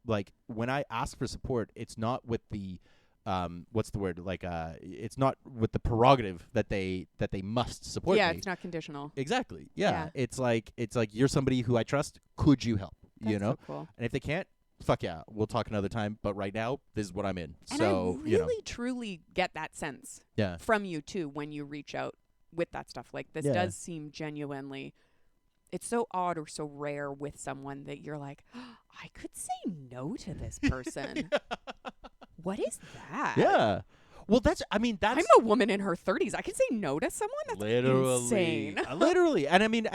S1: like when I ask for support, it's not with the what's the word? Like it's not with the prerogative that they must support me.
S2: Yeah, it's not conditional.
S1: Exactly. Yeah. It's like you're somebody who I trust. Could you help?
S2: That's so cool.
S1: And if they can't, fuck yeah, we'll talk another time. But right now, this is what I'm in.
S2: And
S1: so
S2: I really, truly get that sense from you too when you reach out with that stuff. Like this does seem genuinely. It's so odd or so rare with someone that you're like, oh, I could say no to this person. What is that?
S1: Yeah. Well, that's. I'm
S2: a woman in her 30s. I can say no to someone. That's insane.
S1: Literally, and I mean,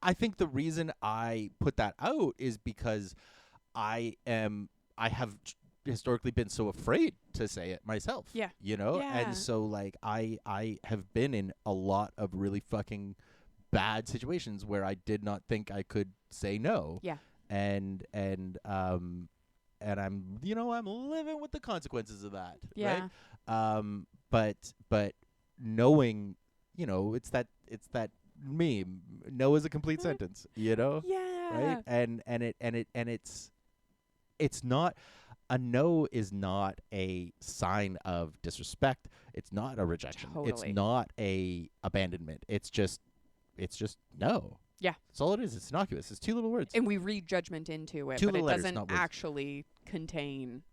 S1: I think the reason I put that out is because I have historically been so afraid to say it myself.
S2: Yeah.
S1: You know, and so like I have been in a lot of really fucking bad situations where I did not think I could say no.
S2: Yeah.
S1: And I'm I'm living with the consequences of that.
S2: Yeah.
S1: Right? But knowing, it's that meme. No is a complete sentence,
S2: Yeah.
S1: Right? And it's not, a no is not a sign of disrespect. It's not a rejection.
S2: Totally.
S1: It's not a abandonment. It's just no.
S2: Yeah.
S1: That's all it is. It's innocuous. It's 2 little words.
S2: And we read judgment into it, but it doesn't actually contain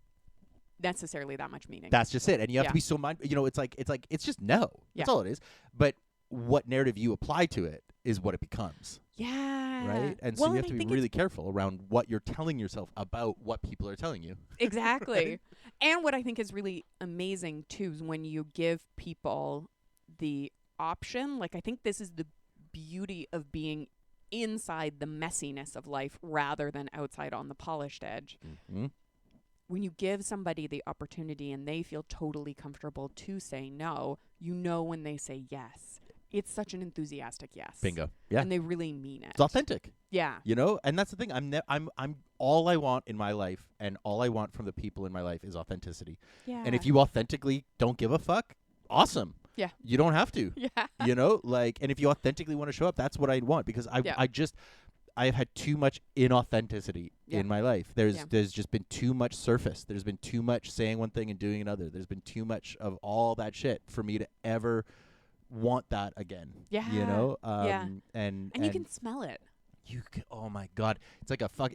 S2: necessarily that much meaning.
S1: That's just it. And you have to be so mindful. It's just no. That's all it is. But what narrative you apply to it is what it becomes.
S2: Yeah.
S1: Right? And so you have to be really careful around what you're telling yourself about what people are telling you.
S2: Exactly. And what I think is really amazing too is when you give people the option. Like, I think this is the beauty of being inside the messiness of life rather than outside on the polished edge.
S1: Mm-hmm.
S2: When you give somebody the opportunity and they feel totally comfortable to say no, when they say yes, it's such an enthusiastic yes.
S1: Bingo. Yeah.
S2: And they really mean it.
S1: It's authentic.
S2: Yeah.
S1: And that's the thing. I'm all I want in my life, and all I want from the people in my life is authenticity.
S2: Yeah.
S1: And if you authentically don't give a fuck, awesome.
S2: Yeah.
S1: You don't have to.
S2: Yeah.
S1: And if you authentically want to show up, that's what I want, because I've had too much inauthenticity in my life. There's just been too much surface. There's been too much saying one thing and doing another. There's been too much of all that shit for me to ever want that again.
S2: Yeah.
S1: And
S2: you can smell it.
S1: You can, oh my God. It's like a fuck,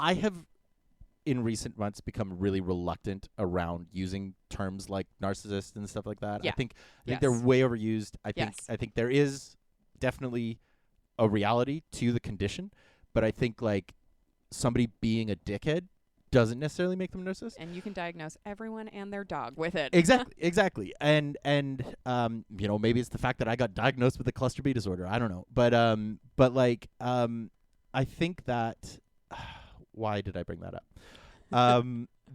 S1: I have in recent months become really reluctant around using terms like narcissist and stuff like that.
S2: Yeah.
S1: I think they're way overused. I think there is definitely a reality to the condition, but I think like somebody being a dickhead doesn't necessarily make them a narcissist.
S2: And you can diagnose everyone and their dog with it.
S1: Exactly. And maybe it's the fact that I got diagnosed with a cluster B disorder. I don't know. But I think that why did I bring that up?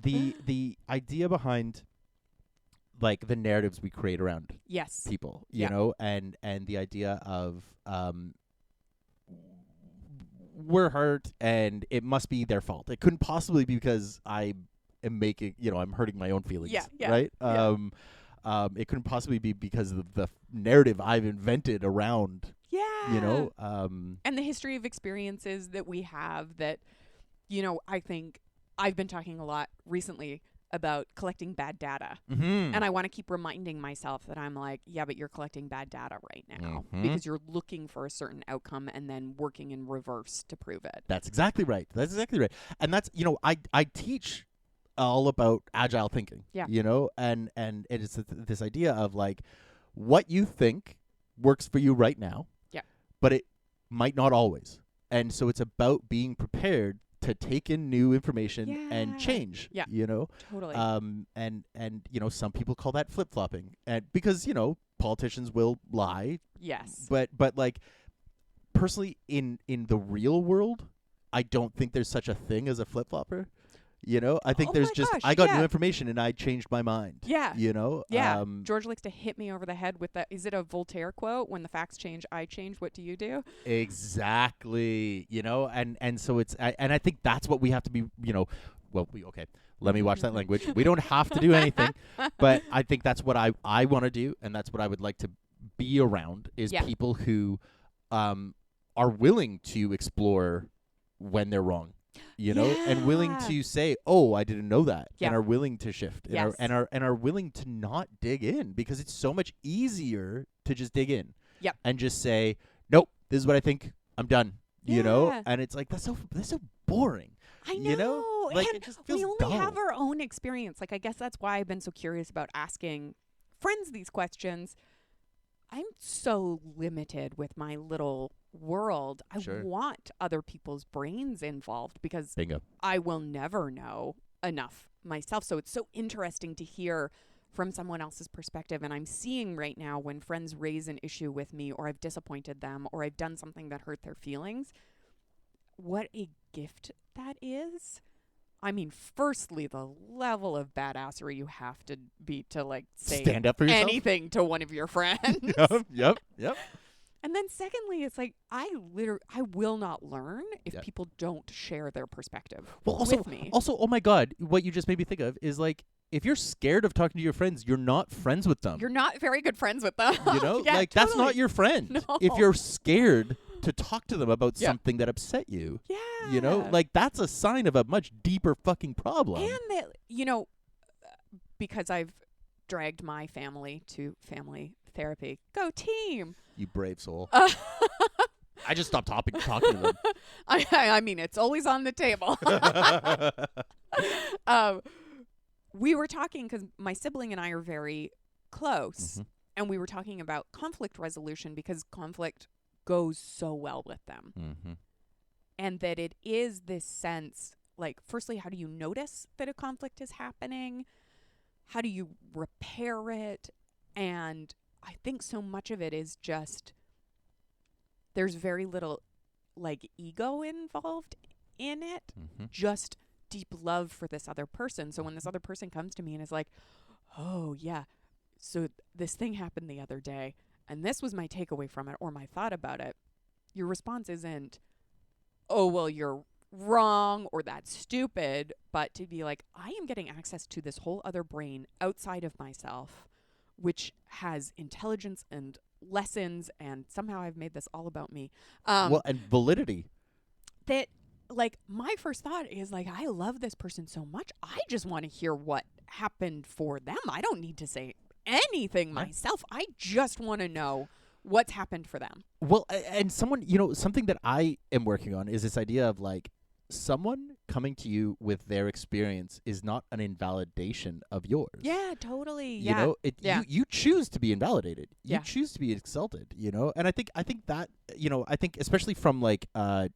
S1: the idea behind like the narratives we create around
S2: Yes.
S1: people,
S2: Yeah.
S1: and the idea of we're hurt and it must be their fault. It couldn't possibly be because I am making, I'm hurting my own feelings,
S2: Yeah.
S1: right?
S2: Yeah.
S1: It couldn't possibly be because of the narrative I've invented around,
S2: Yeah. And the history of experiences that we have that, I think I've been talking a lot recently about collecting bad data.
S1: Mm-hmm.
S2: And I want to keep reminding myself that I'm like, yeah, but you're collecting bad data right now because you're looking for a certain outcome and then working in reverse to prove it.
S1: That's exactly right. And that's, I teach all about agile thinking,
S2: Yeah.
S1: And it's this idea of like what you think works for you right now, but it might not always. And so it's about being prepared to take in new information and change,
S2: Totally.
S1: And some people call that flip-flopping, and because, politicians will lie.
S2: Yes.
S1: But like personally in the real world, I don't think there's such a thing as a flip-flopper. I think there's just, I got new information and I changed my mind.
S2: Yeah.
S1: Yeah.
S2: George likes to hit me over the head with that. Is it a Voltaire quote? When the facts change, I change. What do you do?
S1: Exactly. And so it's, and I think that's what we have to be, okay, let me watch that language. We don't have to do anything, but I think that's what I want to do. And that's what I would like to be around is people who are willing to explore when they're wrong. And willing to say, "Oh, I didn't know that," and are willing to shift, and are willing to not dig in because it's so much easier to just dig in, and just say, "Nope, this is what I think. I'm done." And it's like that's so boring.
S2: I know.
S1: Like
S2: and
S1: it just feels
S2: we only
S1: dull.
S2: have our own experience. Like I guess that's why I've been so curious about asking friends these questions. I'm so limited with my little world. I want other people's brains involved because
S1: Bingo.
S2: I will never know enough myself. So it's so interesting to hear from someone else's perspective. And I'm seeing right now when friends raise an issue with me or I've disappointed them or I've done something that hurt their feelings, what a gift that is. I mean, firstly, the level of badassery you have to be to like say
S1: stand up for yourself?
S2: Anything to one of your friends.
S1: Yep.
S2: And then secondly, it's like I will not learn if people don't share their perspective with me.
S1: Also, oh my God, what you just made me think of is like if you're scared of talking to your friends, you're not friends with them.
S2: You're not very good friends with them.
S1: That's not your friend.
S2: No.
S1: If you're scared to talk to them about something that upset you.
S2: Yeah.
S1: Like that's a sign of a much deeper fucking problem.
S2: And that, because I've dragged my family to family therapy. Go team.
S1: You brave soul. I just stopped talking to them.
S2: I mean, it's always on the table. We were talking because my sibling and I are very close. And we were talking about conflict resolution because conflict goes so well with them. And that it is this sense, like, firstly, how do you notice that a conflict is happening? How do you repair it? And I think so much of it is just there's very little like ego involved in it, just deep love for this other person. So when this other person comes to me and is like, oh yeah, so this thing happened the other day and this was my takeaway from it or my thought about it, your response isn't, oh, well, you're wrong or that's stupid, but to be like, I am getting access to this whole other brain outside of myself, which has intelligence and lessons, and somehow I've made this all about me.
S1: And validity.
S2: That, like, my first thought is, like, I love this person so much, I just want to hear what happened for them. I don't need to say anything myself. I just want to know what's happened for them.
S1: Well, and someone, something that I am working on is this idea of, like, someone coming to you with their experience is not an invalidation of yours.
S2: Yeah, totally.
S1: You choose to be invalidated. You
S2: Yeah.
S1: choose to be insulted, And I think that, I think especially from like, a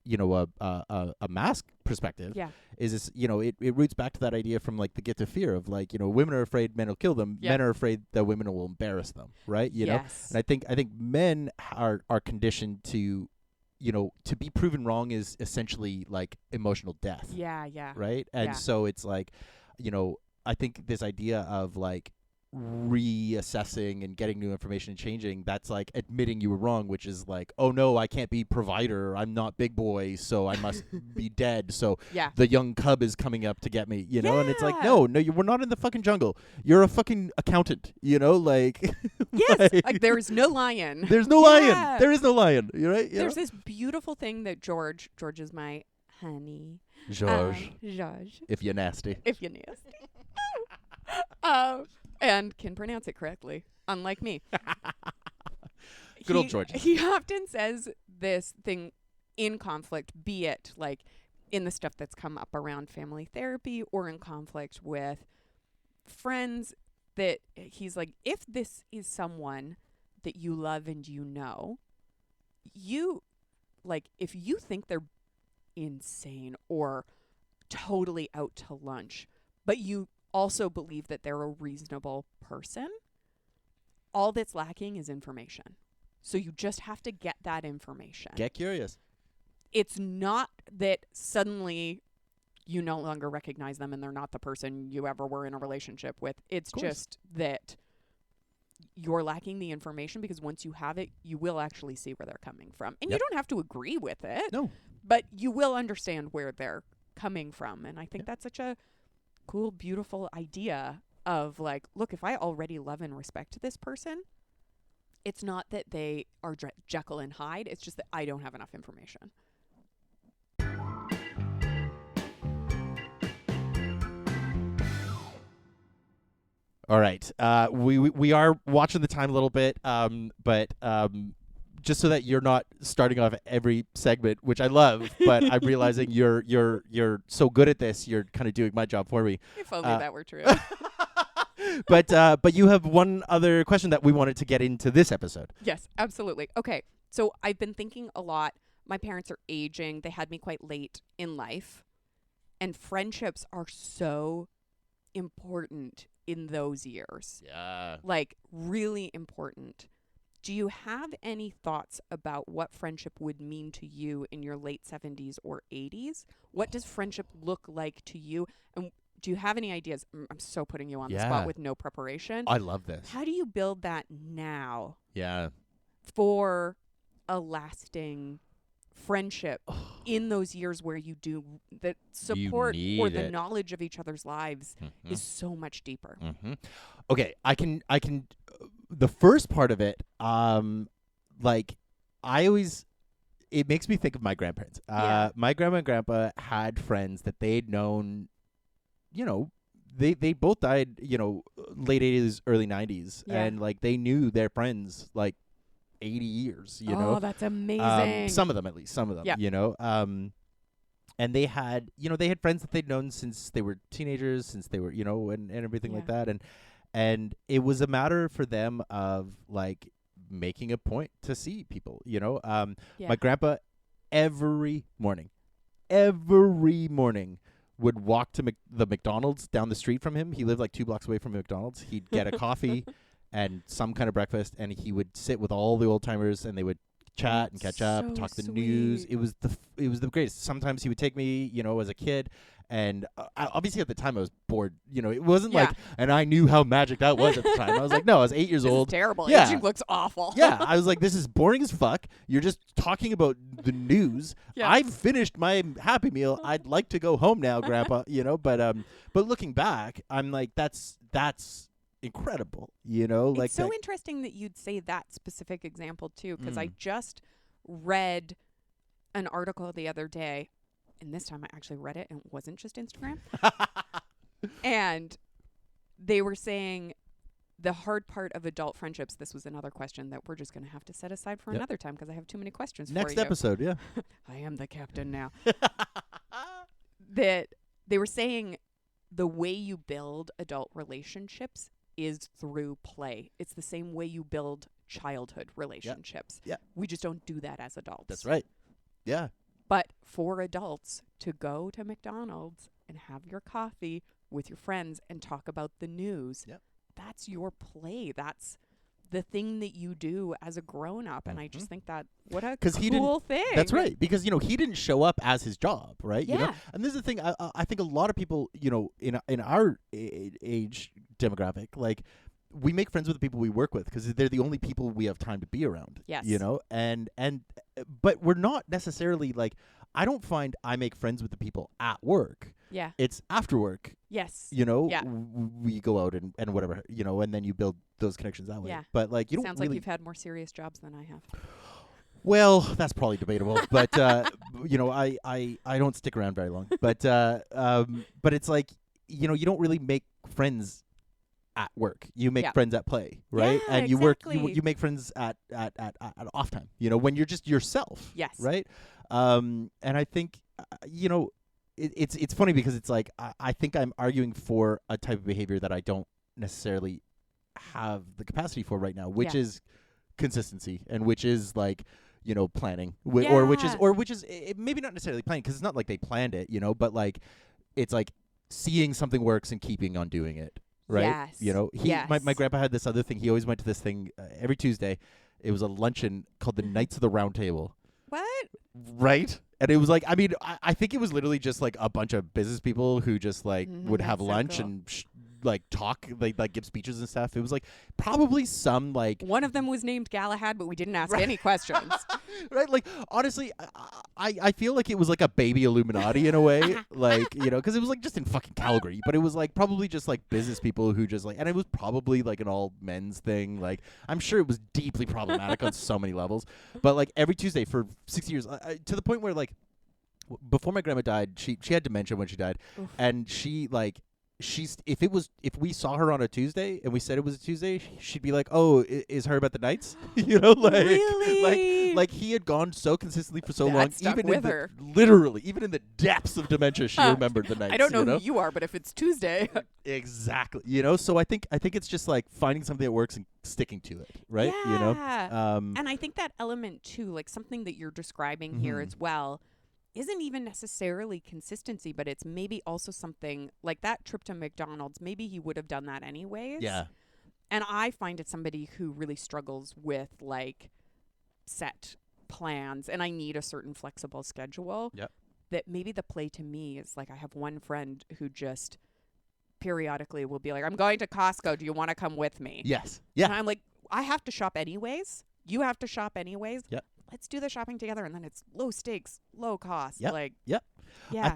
S1: mask perspective, is this, it roots back to that idea from like the gift of fear of like, women are afraid men will kill them.
S2: Yeah.
S1: Men are afraid that women will embarrass them. Right.
S2: Yes.
S1: And I think men are conditioned to, to be proven wrong is essentially like emotional death.
S2: Yeah.
S1: Right. And so it's like, I think this idea of like reassessing and getting new information and changing, that's like admitting you were wrong, which is like, oh no, I can't be provider, I'm not big boy, so I must be dead, so
S2: Yeah.
S1: the young cub is coming up to get me, and it's like,
S2: Yeah.
S1: no, we're not in the fucking jungle, you're a fucking accountant, like
S2: Yes, like there's no lion.
S1: there's no
S2: Yeah.
S1: lion, there is no lion, you're right.
S2: There's this beautiful thing that George is my honey.
S1: George,
S2: George.
S1: if you're nasty.
S2: If you nasty. And can pronounce it correctly, unlike me.
S1: Good old George.
S2: He often says this thing in conflict, be it like in the stuff that's come up around family therapy or in conflict with friends, that he's like, if this is someone that you love and if you think they're insane or totally out to lunch, but you also believe that they're a reasonable person, all that's lacking is information. So you just have to get that information.
S1: Get curious.
S2: It's not that suddenly you no longer recognize them and they're not the person you ever were in a relationship with. It's just that you're lacking the information, because once you have it, you will actually see where they're coming from. And you don't have to agree with it.
S1: No.
S2: But you will understand where they're coming from. And I think that's such a cool, beautiful idea of like, look, if I already love and respect this person, it's not that they are Jekyll and Hyde. It's just that I don't have enough information.
S1: All right. We are watching the time a little bit, but just so that you're not starting off every segment, which I love, but I'm realizing you're so good at this, you're kind of doing my job for me.
S2: If only that were true.
S1: But you have one other question that we wanted to get into this episode.
S2: Yes, absolutely. Okay, so I've been thinking a lot. My parents are aging. They had me quite late in life. And friendships are so important in those years.
S1: Yeah.
S2: Like, really important. Do you have any thoughts about what friendship would mean to you in your late 70s or 80s? What does friendship look like to you? And do you have any ideas? I'm so putting you on the spot with no preparation.
S1: I love this.
S2: How do you build that now?
S1: Yeah.
S2: For a lasting friendship in those years where you do that support or the knowledge of each other's lives is so much deeper.
S1: Okay, I can the first part of it, like it makes me think of my grandparents. My grandma and grandpa had friends that they'd known, they both died, late 80s, early 90s, and like they knew their friends like 80 years,
S2: Oh, that's amazing.
S1: Some of them, at least, and they had friends that they'd known since they were teenagers, since they were, and everything like that. And it was a matter for them of like making a point to see people, My grandpa every morning would walk to the McDonald's down the street from him. He lived like 2 blocks away from McDonald's. He'd get a coffee and some kind of breakfast, and he would sit with all the old timers, and they would chat and catch up, talk the news. It was the greatest. Sometimes he would take me, as a kid, and obviously at the time I was bored. It wasn't like, and I knew how magic that was at the time. I was like, no, I was 8 years old.
S2: This is terrible.
S1: Yeah.
S2: Aging looks awful.
S1: Yeah, I was like, this is boring as fuck. You're just talking about the news.
S2: Yeah.
S1: I've finished my Happy Meal. I'd like to go home now, Grandpa. But looking back, I'm like, that's incredible.
S2: It's so interesting that you'd say that specific example too, because I just read an article the other day, and this time I actually read it and it wasn't just Instagram. And they were saying the hard part of adult friendships, this was another question that we're just going to have to set aside for another time because I have too many questions for you.
S1: Next episode, yeah.
S2: I am the captain now. That they were saying the way you build adult relationships is through play. It's the same way you build childhood relationships.
S1: Yeah.
S2: We just don't do that as adults.
S1: That's right. Yeah.
S2: But for adults to go to McDonald's and have your coffee with your friends and talk about the news, that's your play. That's the thing that you do as a grown up. And I just think that what a
S1: 'Cause he
S2: cool thing.
S1: That's right. Because, he didn't show up as his job, right?
S2: Yeah.
S1: And this is the thing. I think a lot of people, in our age demographic, like, we make friends with the people we work with because they're the only people we have time to be around.
S2: Yes.
S1: But we're not necessarily like, I don't find I make friends with the people at work.
S2: Yeah.
S1: It's after work.
S2: Yes.
S1: Yeah. We go out and whatever, and then you build those connections that way.
S2: Yeah.
S1: But like, you don't
S2: Sounds
S1: really.
S2: like you've had more serious jobs than I have.
S1: Well, that's probably debatable, but I don't stick around very long. But it's like, you don't really make friends at work. You make friends at play, right?
S2: Yeah,
S1: and
S2: exactly.
S1: you make friends at off time. When you're just yourself.
S2: Yes.
S1: Right. And I think it's funny because it's like I think I'm arguing for a type of behavior that I don't necessarily have the capacity for right now, which is consistency, and which is like, planning, or which is maybe not necessarily planning, because it's not like they planned it, but like it's like seeing something works and keeping on doing it, right?
S2: Yes.
S1: My grandpa had this other thing. He always went to this thing every Tuesday. It was a luncheon called the Knights of the Round Table.
S2: What?
S1: Right? And it was like, I mean, I think it was literally just like a bunch of business people who just like would have lunch and like talk, like give speeches and stuff. It was like probably some like
S2: one of them was named Galahad, but we didn't ask any questions.
S1: Right? Like, honestly, I feel like it was like a baby Illuminati in a way, like, because it was like just in fucking Calgary, but it was like probably just like business people who just like, and it was probably like an all men's thing. Like, I'm sure it was deeply problematic on so many levels, but like every Tuesday for 6 years, to the point where like before my grandma died, she had dementia when she died. Oof. And she like, if we saw her on a Tuesday and we said it was a Tuesday, she'd be like, "Oh, is her about the Knights?"
S2: Really?
S1: like he had gone so consistently for so long,
S2: even with her.
S1: Literally, even in the depths of dementia, she remembered the Knights.
S2: I don't know who you are, but if it's Tuesday,
S1: exactly. So I think it's just like finding something that works and sticking to it, right?
S2: Yeah. And I think that element too, like something that you're describing here as well, isn't even necessarily consistency, but it's maybe also something like that trip to McDonald's. Maybe he would have done that anyways.
S1: Yeah.
S2: And I find it somebody who really struggles with like set plans, and I need a certain flexible schedule.
S1: Yep.
S2: That maybe the play to me is like, I have one friend who just periodically will be like, "I'm going to Costco. Do you want to come with me?"
S1: Yes. Yeah.
S2: And I'm like, I have to shop anyways. You have to shop anyways.
S1: Yep.
S2: Let's do the shopping together, and then it's low stakes, low cost.
S1: Yep.
S2: Like,
S1: yep.
S2: Yeah.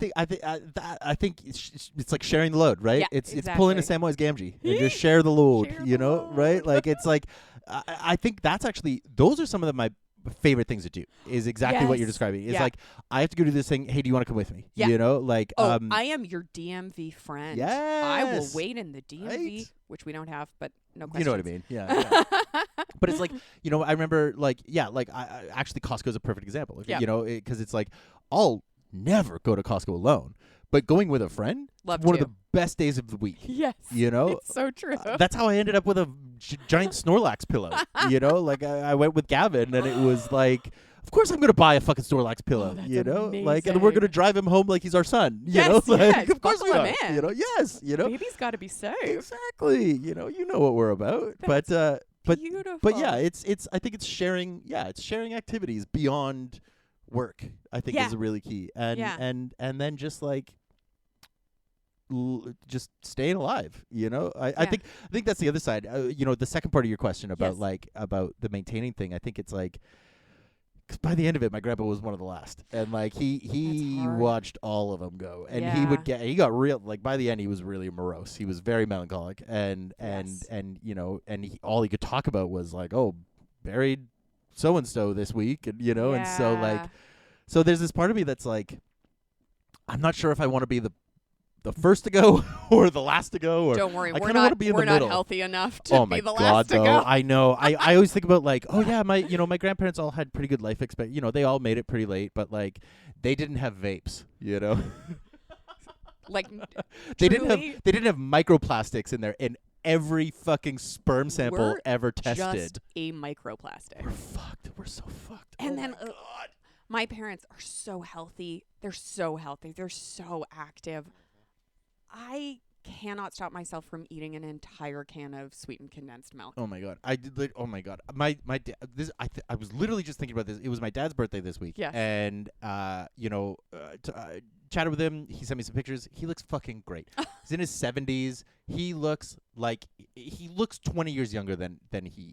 S1: I think it's like sharing the load, right?
S2: Yeah,
S1: it's pulling a Samwise Gamgee and just share the load, right? Like it's like I think that's actually, those are some of my favorite things to do, is exactly what you're describing. It's like, I have to go do this thing. Hey, do you want to come with me?
S2: Yeah.
S1: Like
S2: I am your DMV friend.
S1: Yes.
S2: I will wait in the DMV,
S1: right?
S2: which we don't have, but no questions.
S1: You know what I mean? Yeah. But it's like, I remember like, I actually Costco's a perfect example. Because it's like, I'll never go to Costco alone, but going with a friend, one of the best days of the week.
S2: Yes. It's so true.
S1: That's how I ended up with a giant Snorlax pillow. Like I went with Gavin, and it was like, of course I'm going to buy a fucking Snorlax pillow,
S2: amazing.
S1: Like, and we're going to drive him home like he's our son,
S2: Yes,
S1: like, of course we
S2: buckle
S1: are,
S2: him in.
S1: yes,
S2: Baby's got to be safe.
S1: Exactly. You know what we're about. But
S2: beautiful.
S1: But yeah, it's I think it's sharing, it's sharing activities beyond work, I think is really key. And then just like just staying alive, I think that's the other side. The second part of your question about about the maintaining thing, I think it's like, 'cause by the end of it, my grandpa was one of the last, and like he watched all of them go, and he got real, like by the end he was really morose. He was very melancholic, and all he could talk about was like, oh, buried so and so this week, and and so like, so there's this part of me that's like, I'm not sure if I want to be the first to go or the last to go, or
S2: don't worry,
S1: we're not
S2: healthy enough to be the last to go.
S1: I know. I always think about like, oh yeah, my grandparents all had pretty good life expectancy. They all made it pretty late, but like they didn't have vapes,
S2: Like
S1: they didn't have microplastics in there in every fucking sperm sample ever tested.
S2: Just a microplastic.
S1: We're fucked. We're so fucked.
S2: And
S1: then
S2: my parents are so healthy. They're so healthy. They're so active. I cannot stop myself from eating an entire can of sweetened condensed milk.
S1: Oh my god! Oh my god! I was literally just thinking about this. It was my dad's birthday this week.
S2: Yes.
S1: And chatted with him. He sent me some pictures. He looks fucking great. He's in his 70s. He looks 20 years younger than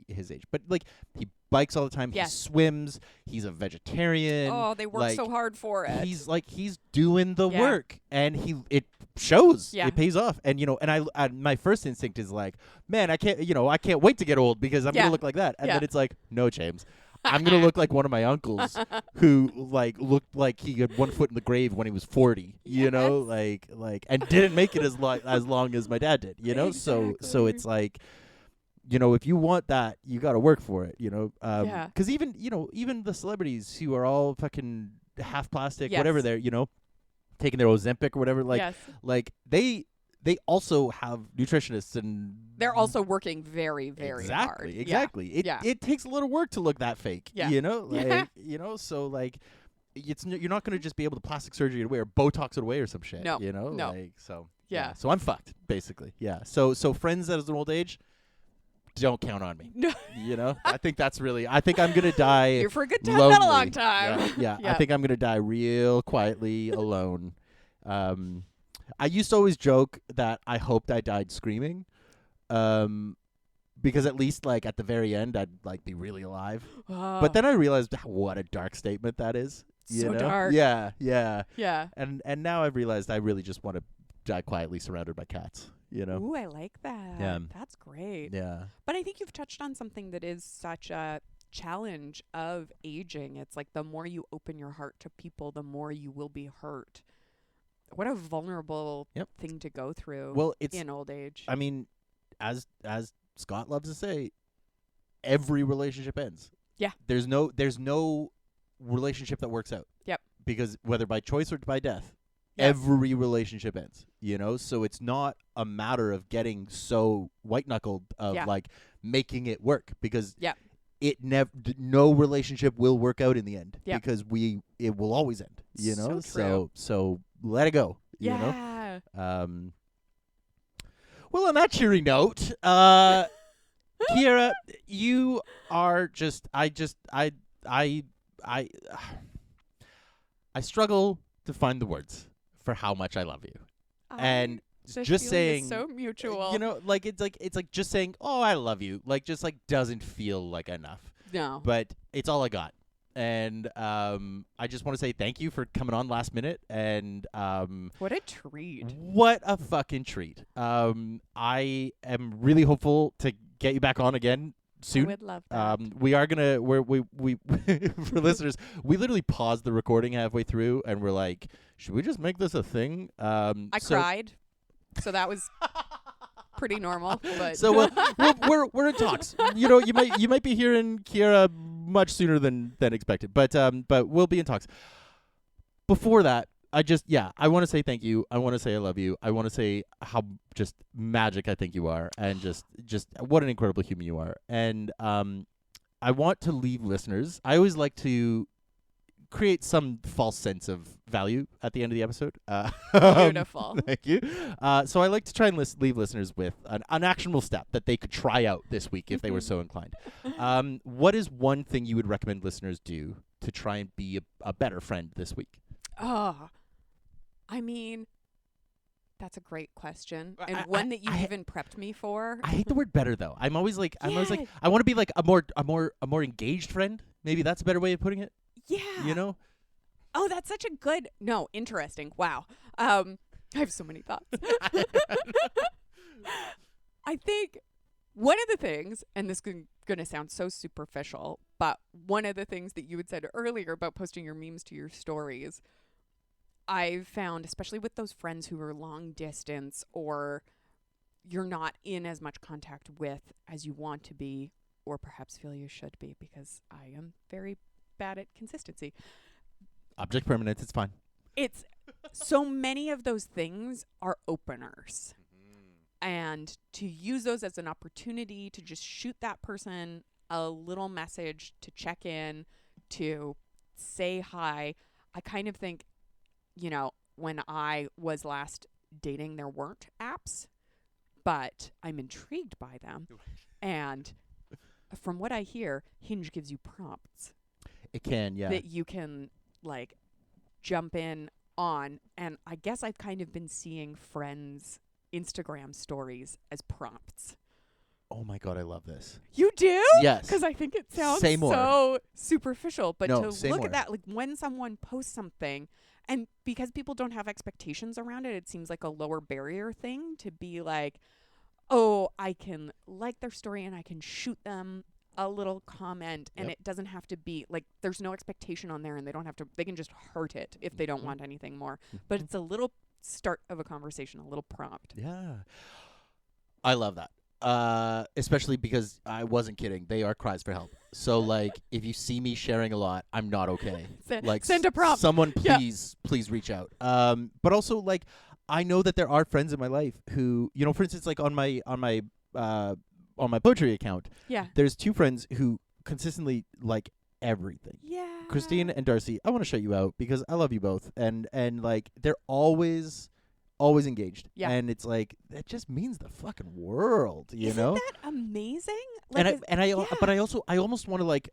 S1: his age. But like, he bikes all the time.
S2: Yes.
S1: He swims. He's a vegetarian.
S2: Oh, they work so hard for it.
S1: He's doing the work, and it shows.
S2: Yeah.
S1: It pays off. And I my first instinct is like, man, I can't wait to get old because I'm gonna look like that. And then it's like, no, James. I'm gonna look like one of my uncles who looked like he had one foot in the grave when he was 40, and didn't make it as long as my dad did,
S2: Exactly.
S1: So it's like, if you want that, you got to work for it, because even the celebrities who are all fucking half plastic, whatever they're, taking their Ozempic or whatever, they also have nutritionists, and
S2: they're also working very, very hard.
S1: Exactly. It takes a little work to look that fake.
S2: Yeah.
S1: So like, you're not going to just be able to plastic surgery it away or Botox it away or some shit.
S2: No.
S1: No.
S2: Yeah.
S1: So I'm fucked, basically. Yeah. So friends as an old age, don't count on me.
S2: No.
S1: I think I'm going to die.
S2: You're for a good time,
S1: lonely.
S2: not a long time.
S1: Yeah. I think I'm going to die real quietly alone. I used to always joke that I hoped I died screaming, because at least at the very end I'd be really alive.
S2: Oh.
S1: But then I realized what a dark statement that is.
S2: So dark.
S1: Yeah.
S2: Yeah.
S1: And now I've realized I really just want to die quietly surrounded by cats.
S2: Ooh, I like that.
S1: Yeah.
S2: That's great.
S1: Yeah.
S2: But I think you've touched on something that is such a challenge of aging. It's like the more you open your heart to people, the more you will be hurt. What a vulnerable thing to go through.
S1: Well, it's
S2: in old age.
S1: I mean, as Scott loves to say, every relationship ends.
S2: Yeah.
S1: There's no relationship that works out.
S2: Yep.
S1: Because whether by choice or by death, every relationship ends. So it's not a matter of getting so white knuckled of making it work, because no relationship will work out in the end, because it will always end. So let it go.
S2: Yeah.
S1: Well, on that cheery note, Keira, you are I struggle to find the words for how much I love you. And just saying,
S2: is so mutual.
S1: It's like just saying, "Oh, I love you," doesn't feel like enough.
S2: No.
S1: But it's all I got. And I just want to say thank you for coming on last minute. And
S2: what a treat!
S1: What a fucking treat! I am really hopeful to get you back on again soon.
S2: I would love that.
S1: We are gonna. We for listeners, we literally paused the recording halfway through, and we're like, should we just make this a thing?
S2: I cried, so that was pretty normal. But
S1: so we're in talks. You might be hearing Keira much sooner than expected, but we'll be in talks. Before that, I want to say thank you. I want to say I love you. I want to say how just magic I think you are, and just what an incredible human you are. And I want to leave listeners. I always like to create some false sense of value at the end of the episode.
S2: Beautiful.
S1: Thank you. So I like to try and leave listeners with an actionable step that they could try out this week if they were so inclined. What is one thing you would recommend listeners do to try and be a better friend this week?
S2: Oh, I mean, that's a great question, and one that you even prepped me for.
S1: I hate the word "better" though. I'm always like, I want to be like a more engaged friend. Maybe that's a better way of putting it.
S2: Yeah. Oh, that's such a good. No, interesting. Wow. I have so many thoughts. I think one of the things, and this is going to sound so superficial, but one of the things that you had said earlier about posting your memes to your stories, I've found, especially with those friends who are long distance or you're not in as much contact with as you want to be, or perhaps feel you should be, because I am very bad at consistency.
S1: Object permanence, it's fine.
S2: It's so many of those things are openers. And to use those as an opportunity to just shoot that person a little message, to check in, to say hi. I kind of think, when I was last dating there weren't apps, but I'm intrigued by them. And from what I hear, Hinge gives you prompts.
S1: It can, yeah.
S2: That you can, like, jump in on. And I guess I've kind of been seeing friends' Instagram stories as prompts.
S1: Oh my God, I love this.
S2: You do?
S1: Yes.
S2: Because I think it sounds
S1: Say more.
S2: so superficial. But
S1: No,
S2: to
S1: say
S2: look
S1: more.
S2: at that, like when someone posts something, and because people don't have expectations around it, it seems like a lower barrier thing to be like, oh, I can like their story and I can shoot them a little comment, and it doesn't have to be like there's no expectation on there, and they can just heart it if they don't want anything more. But it's a little start of a conversation, a little prompt.
S1: Yeah. I love that. Especially because I wasn't kidding. They are cries for help. So like, if you see me sharing a lot, I'm not okay.
S2: Send a prompt.
S1: Someone please reach out. But also like, I know that there are friends in my life who, you know, for instance, like on my poetry account, there's 2 friends who consistently like everything.
S2: Yeah.
S1: Christine and Darcy, I want to shout you out because I love you both, and like they're always engaged.
S2: Yeah.
S1: And it's like, that just means the fucking world, you know?
S2: Isn't that amazing? Like,
S1: but I almost want to like,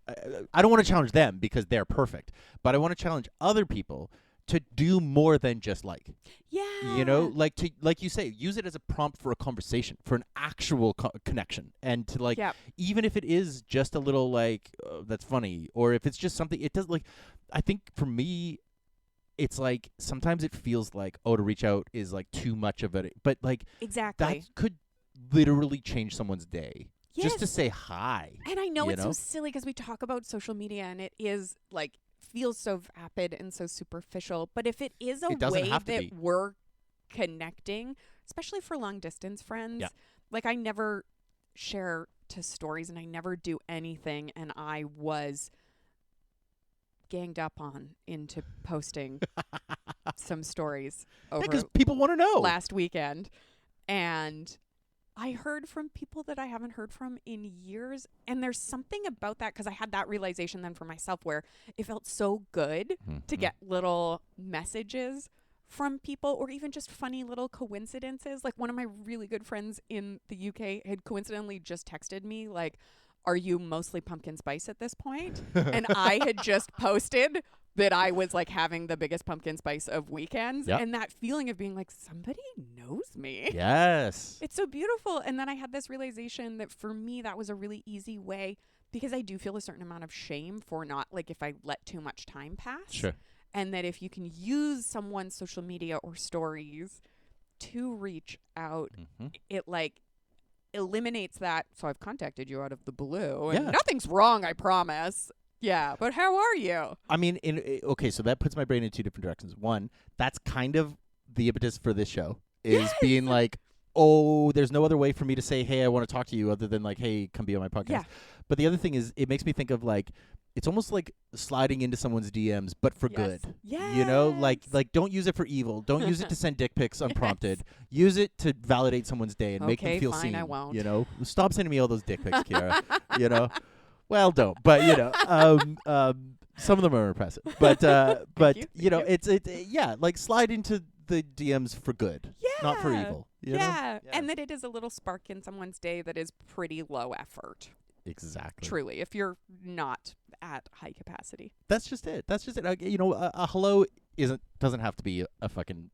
S1: I don't want to challenge them because they're perfect, but I want to challenge other people to do more than just like.
S2: Yeah.
S1: You know, like you say, use it as a prompt for a conversation, for an actual connection, and to like, even if it is just a little like, that's funny, or if it's just something, it does like, I think for me, it's like sometimes it feels like, oh, to reach out is like too much of it, but like
S2: exactly,
S1: that could literally change someone's day.
S2: Yes.
S1: Just to say hi.
S2: And I know it's so silly because we talk about social media and it is like feels so vapid and so superficial, but if it is a way that we're connecting, especially for long distance friends, like I never share to stories and I never do anything, and I was ganged up on into posting some stories over
S1: because people want to know
S2: last weekend, and I heard from people that I haven't heard from in years, and there's something about that because I had that realization then for myself where it felt so good to get little messages from people, or even just funny little coincidences. Like one of my really good friends in the UK had coincidentally just texted me like, are you mostly pumpkin spice at this point? And I had just posted that I was like having the biggest pumpkin spice of weekends. And that feeling of being like, somebody knows me.
S1: Yes.
S2: It's so beautiful. And then I had this realization that for me, that was a really easy way, because I do feel a certain amount of shame for not, like, if I let too much time pass.
S1: Sure.
S2: And that if you can use someone's social media or stories to reach out, it like eliminates that. So I've contacted you out of the blue and nothing's wrong, I promise. Yeah, but how are you?
S1: I mean, okay, so that puts my brain in 2 different directions. One, that's kind of the impetus for this show, is being like, oh, there's no other way for me to say, hey, I want to talk to you other than like, hey, come be on my podcast. Yeah. But the other thing is, it makes me think of like, it's almost like sliding into someone's DMs, but for good.
S2: Yes.
S1: You know, like don't use it for evil. Don't use it to send dick pics unprompted. Use it to validate someone's day and make them feel seen.
S2: I won't.
S1: You know, stop sending me all those dick pics, Keira. You know, well, don't. But you know, some of them are impressive. But you know, it's like slide into the DMs for good, not for evil. You know?
S2: And that it is a little spark in someone's day that is pretty low effort.
S1: Exactly.
S2: Truly, if you're not at high capacity.
S1: That's just it. You know, a hello doesn't have to be a fucking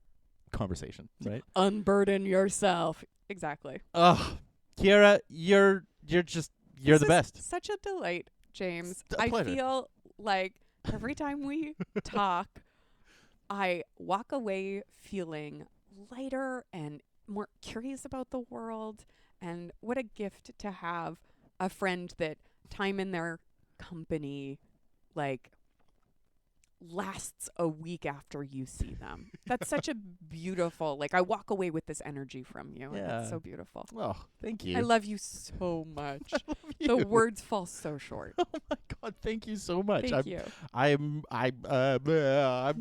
S1: conversation, right?
S2: Unburden yourself. Exactly.
S1: Oh, Keira, you're the best.
S2: Such a delight, James.
S1: I
S2: feel like every time we talk, I walk away feeling lighter and more curious about the world. And what a gift to have a friend that time in their company like lasts a week after you see them. That's such a beautiful, like, I walk away with this energy from you. And it's so beautiful.
S1: Oh, thank you.
S2: I love you so much. The words fall so short.
S1: Oh my God, thank you so much.
S2: Thank you.
S1: I'm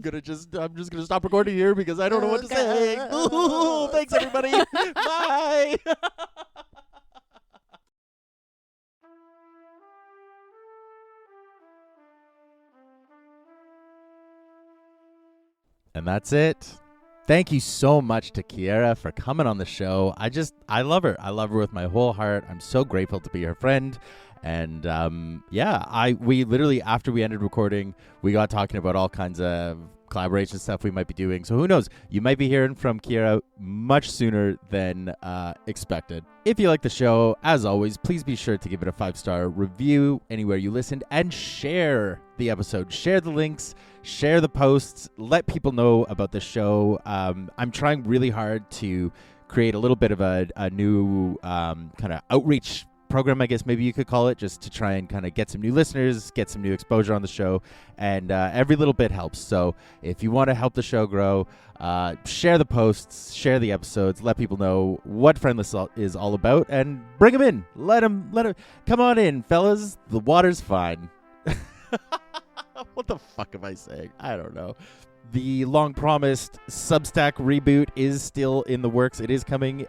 S1: just gonna stop recording here because I don't know what to say. Ooh, thanks everybody. Bye. And that's it. Thank you so much to Keira for coming on the show. I love her. I love her with my whole heart. I'm so grateful to be her friend. And we literally, after we ended recording, we got talking about all kinds of collaboration stuff we might be doing. So who knows? You might be hearing from Keira much sooner than expected. If you like the show, as always, please be sure to give it a 5-star review anywhere you listened and share the episode. Share the links, share the posts, let people know about the show. I'm trying really hard to create a little bit of a new kind of outreach program, I guess maybe you could call it, just to try and kind of get some new listeners, get some new exposure on the show, and every little bit helps. So if you want to help the show grow, share the posts, share the episodes, let people know what Friendless is all about, and bring them in. Let them come on in, fellas. The water's fine. What the fuck am I saying? I don't know. The long-promised Substack reboot is still in the works. It is coming.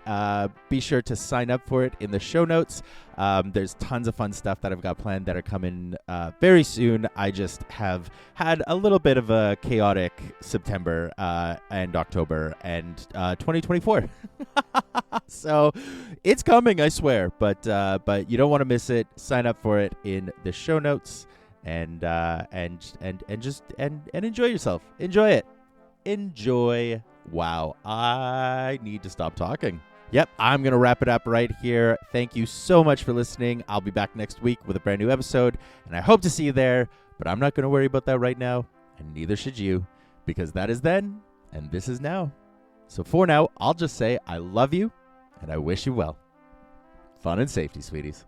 S1: Be sure to sign up for it in the show notes. There's tons of fun stuff that I've got planned that are coming very soon. I just have had a little bit of a chaotic September and October and 2024. So it's coming, I swear. But you don't want to miss it. Sign up for it in the show notes. And enjoy yourself. Enjoy it. Enjoy. Wow, I need to stop talking. Yep, I'm going to wrap it up right here. Thank you so much for listening. I'll be back next week with a brand new episode, and I hope to see you there, but I'm not going to worry about that right now, and neither should you, because that is then, and this is now. So for now, I'll just say I love you, and I wish you well. Fun and safety, sweeties.